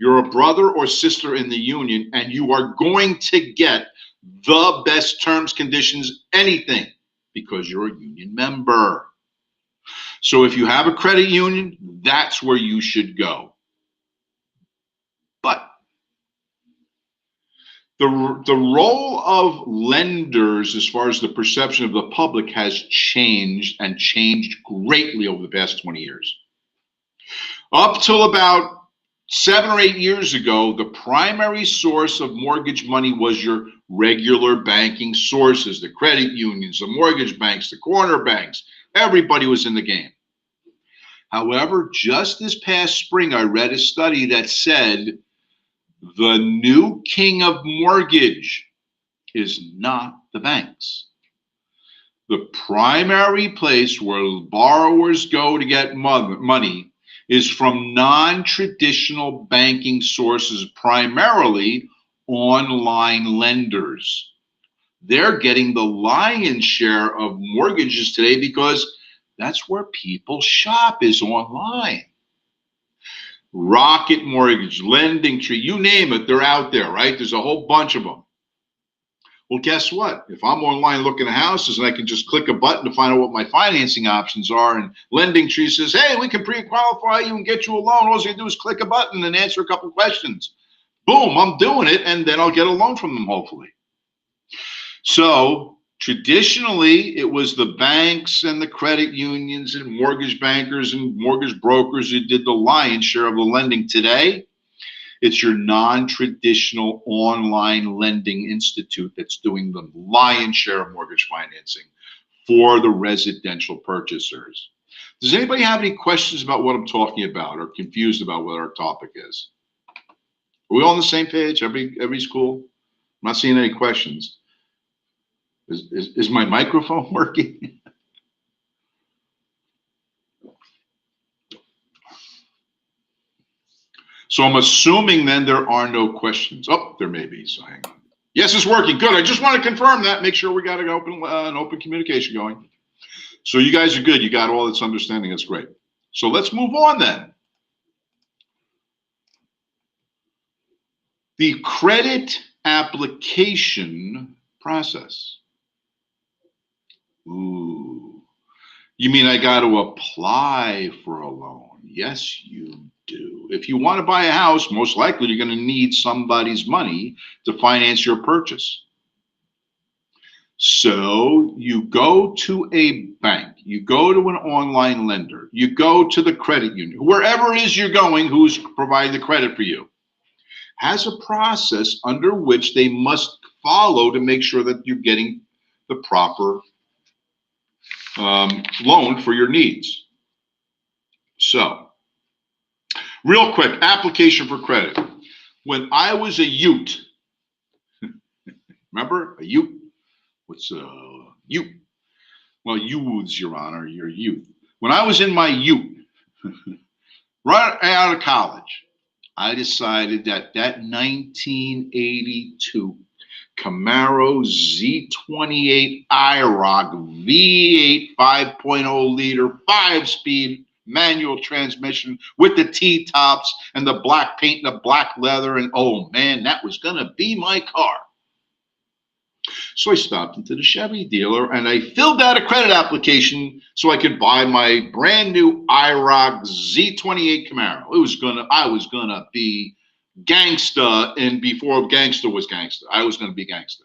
You're a brother or sister in the union, and you are going to get the best terms, conditions, anything, because you're a union member. So if you have a credit union, that's where you should go. But the role of lenders, as far as the perception of the public, has changed, and changed greatly over the past 20 years. Up till about 7 or 8 years ago, the primary source of mortgage money was your regular banking sources, the credit unions, the mortgage banks, the corner banks. Everybody was in the game. However, just this past spring, I read a study that said the new king of mortgage is not the banks. The primary place where borrowers go to get money is from non-traditional banking sources, primarily online lenders. They're getting the lion's share of mortgages today because that's where people shop, is online. Rocket Mortgage, Lending Tree, you name it, they're out there, right? There's a whole bunch of them. Well, guess what? If I'm online looking at houses and I can just click a button to find out what my financing options are, and Lending Tree says, hey, we can pre-qualify you and get you a loan. All you do is click a button and answer a couple questions. Boom, I'm doing it, and then I'll get a loan from them, hopefully. So traditionally, it was the banks and the credit unions and mortgage bankers and mortgage brokers who did the lion's share of the lending. Today, it's your non-traditional online lending institute that's doing the lion's share of mortgage financing for the residential purchasers. Does anybody have any questions about what I'm talking about, or confused about what our topic is? Are we all on the same page? Everybody's cool? I'm not seeing any questions. Is my microphone working? So I'm assuming then there are no questions. Oh, there may be, so hang on. Yes, it's working. Good. I just want to confirm that, make sure we got an open communication going. So you guys are good. You got all this understanding. That's great. So let's move on then. The credit application process. Ooh, you mean I got to apply for a loan? Yes, you do. If you want to buy a house, most likely you're going to need somebody's money to finance your purchase. So you go to a bank, you go to an online lender, you go to the credit union, wherever it is you're going, who's providing the credit for you, has a process under which they must follow to make sure that you're getting the proper loan for your needs. So, real quick, application for credit. When I was a Ute, remember a Ute? What's a Ute? Well, youths, Your Honor, you're youth. When I was in my Ute, right out of college, I decided that 1982 Camaro Z28 IROC V8 5.0 liter 5-speed manual transmission with the T-tops and the black paint and the black leather, and oh man, that was gonna be my car. So I stopped into the Chevy dealer and I filled out a credit application so I could buy my brand new IROC Z28 Camaro. I was gonna be gangsta, and before gangsta was gangsta, I was going to be gangsta.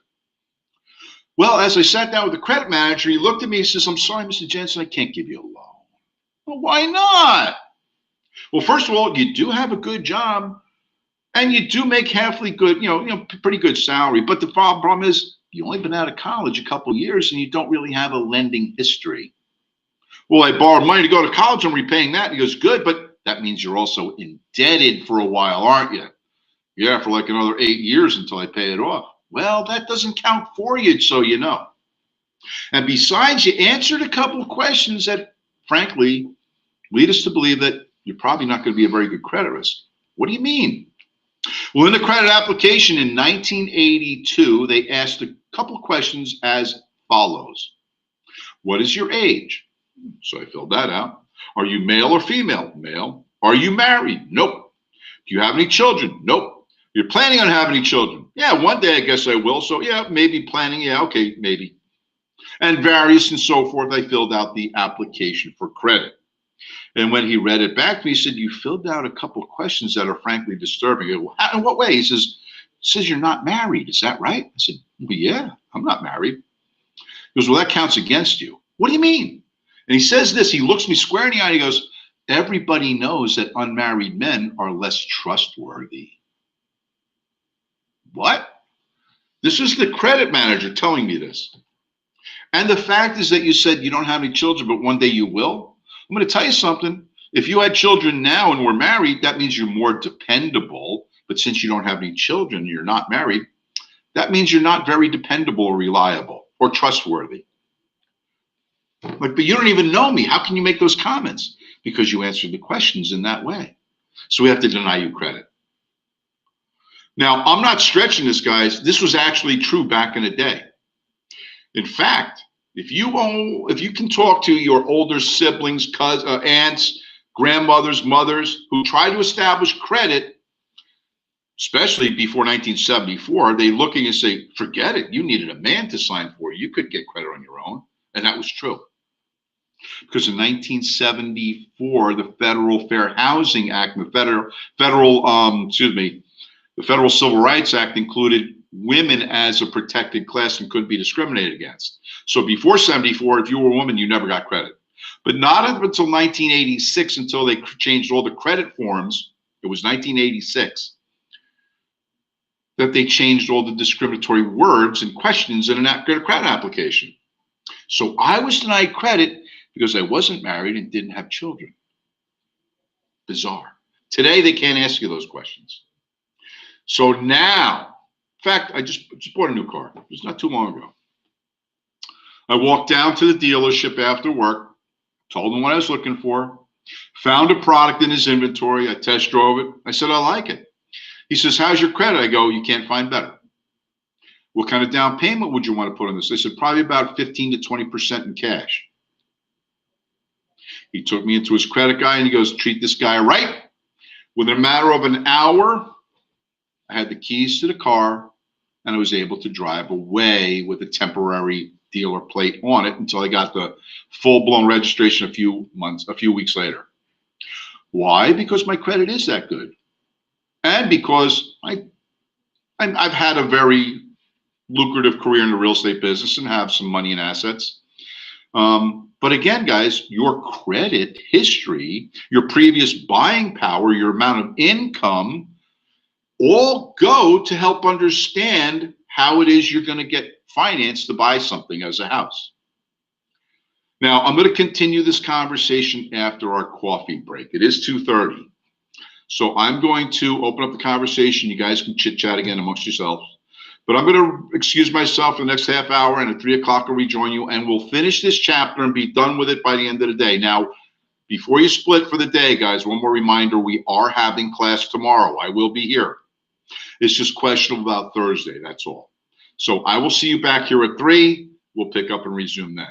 Well, as I sat down with the credit manager, he looked at me and says, I'm sorry, Mr. Jensen, I can't give you a loan. Well, why not? Well, first of all, you do have a good job and you do make halfly good, pretty good salary. But the problem is you've only been out of college a couple of years and you don't really have a lending history. Well, I borrowed money to go to college. I'm repaying that. And he goes, good, but that means you're also indebted for a while, aren't you? Yeah, for like another 8 years until I pay it off. Well, that doesn't count for you, so you know. And besides, you answered a couple of questions that, frankly, lead us to believe that you're probably not going to be a very good credit risk. What do you mean? Well, in the credit application in 1982, they asked a couple of questions as follows. What is your age? So I filled that out. Are you male or female? Male. Are you married? Nope. Do you have any children? Nope. You're planning on having any children? Yeah, one day I guess I will. So yeah, maybe planning. Yeah, okay, maybe. And various and so forth. I filled out the application for credit. And when he read it back to me, he said, you filled out a couple of questions that are frankly disturbing. I go, in what way? He says you're not married. Is that right? I said, well, yeah, I'm not married. He goes, well, that counts against you. What do you mean? And he says this, he looks me square in the eye and he goes, everybody knows that unmarried men are less trustworthy. What? This is the credit manager telling me this. And the fact is that you said you don't have any children, but one day you will. I'm going to tell you something. If you had children now and were married, that means you're more dependable. But since you don't have any children, you're not married, that means you're not very dependable or reliable or trustworthy. Like, but you don't even know me. How can you make those comments? Because you answered the questions in that way. So we have to deny you credit. Now, I'm not stretching this, guys. This was actually true back in the day. In fact, if you can talk to your older siblings, cousins, aunts, grandmothers, mothers who try to establish credit, especially before 1974, they looking and say, forget it. You needed a man to sign for you. You could get credit on your own. And that was true. Because in 1974, the Federal Fair Housing Act, the Federal Civil Rights Act included women as a protected class and couldn't be discriminated against. So before 74, if you were a woman, you never got credit. But not up until 1986, until they changed all the credit forms. It was 1986 that they changed all the discriminatory words and questions in a credit application. So I was denied credit because I wasn't married and didn't have children. Bizarre. Today, they can't ask you those questions. So now, in fact, I just bought a new car. It was not too long ago. I walked down to the dealership after work, told him what I was looking for, found a product in his inventory. I test drove it. I said, I like it. He says, how's your credit? I go, you can't find better. What kind of down payment would you want to put on this? I said, probably about 15 to 20% in cash. He took me into his credit guy and he goes, treat this guy right. Within a matter of an hour, I had the keys to the car and I was able to drive away with a temporary dealer plate on it until I got the full-blown registration a few weeks later. Why? Because my credit is that good. And because I've had a very lucrative career in the real estate business and have some money and assets. But again, guys, your credit history, your previous buying power, your amount of income, all go to help understand how it is you're going to get financed to buy something as a house. Now, I'm going to continue this conversation after our coffee break. It is 2:30. So I'm going to open up the conversation. You guys can chit chat again amongst yourselves. But I'm going to excuse myself for the next half hour, and at 3 o'clock I'll rejoin you, and we'll finish this chapter and be done with it by the end of the day. Now, before you split for the day, guys, one more reminder, we are having class tomorrow. I will be here. It's just questionable about Thursday, that's all. So I will see you back here at 3. We'll pick up and resume then.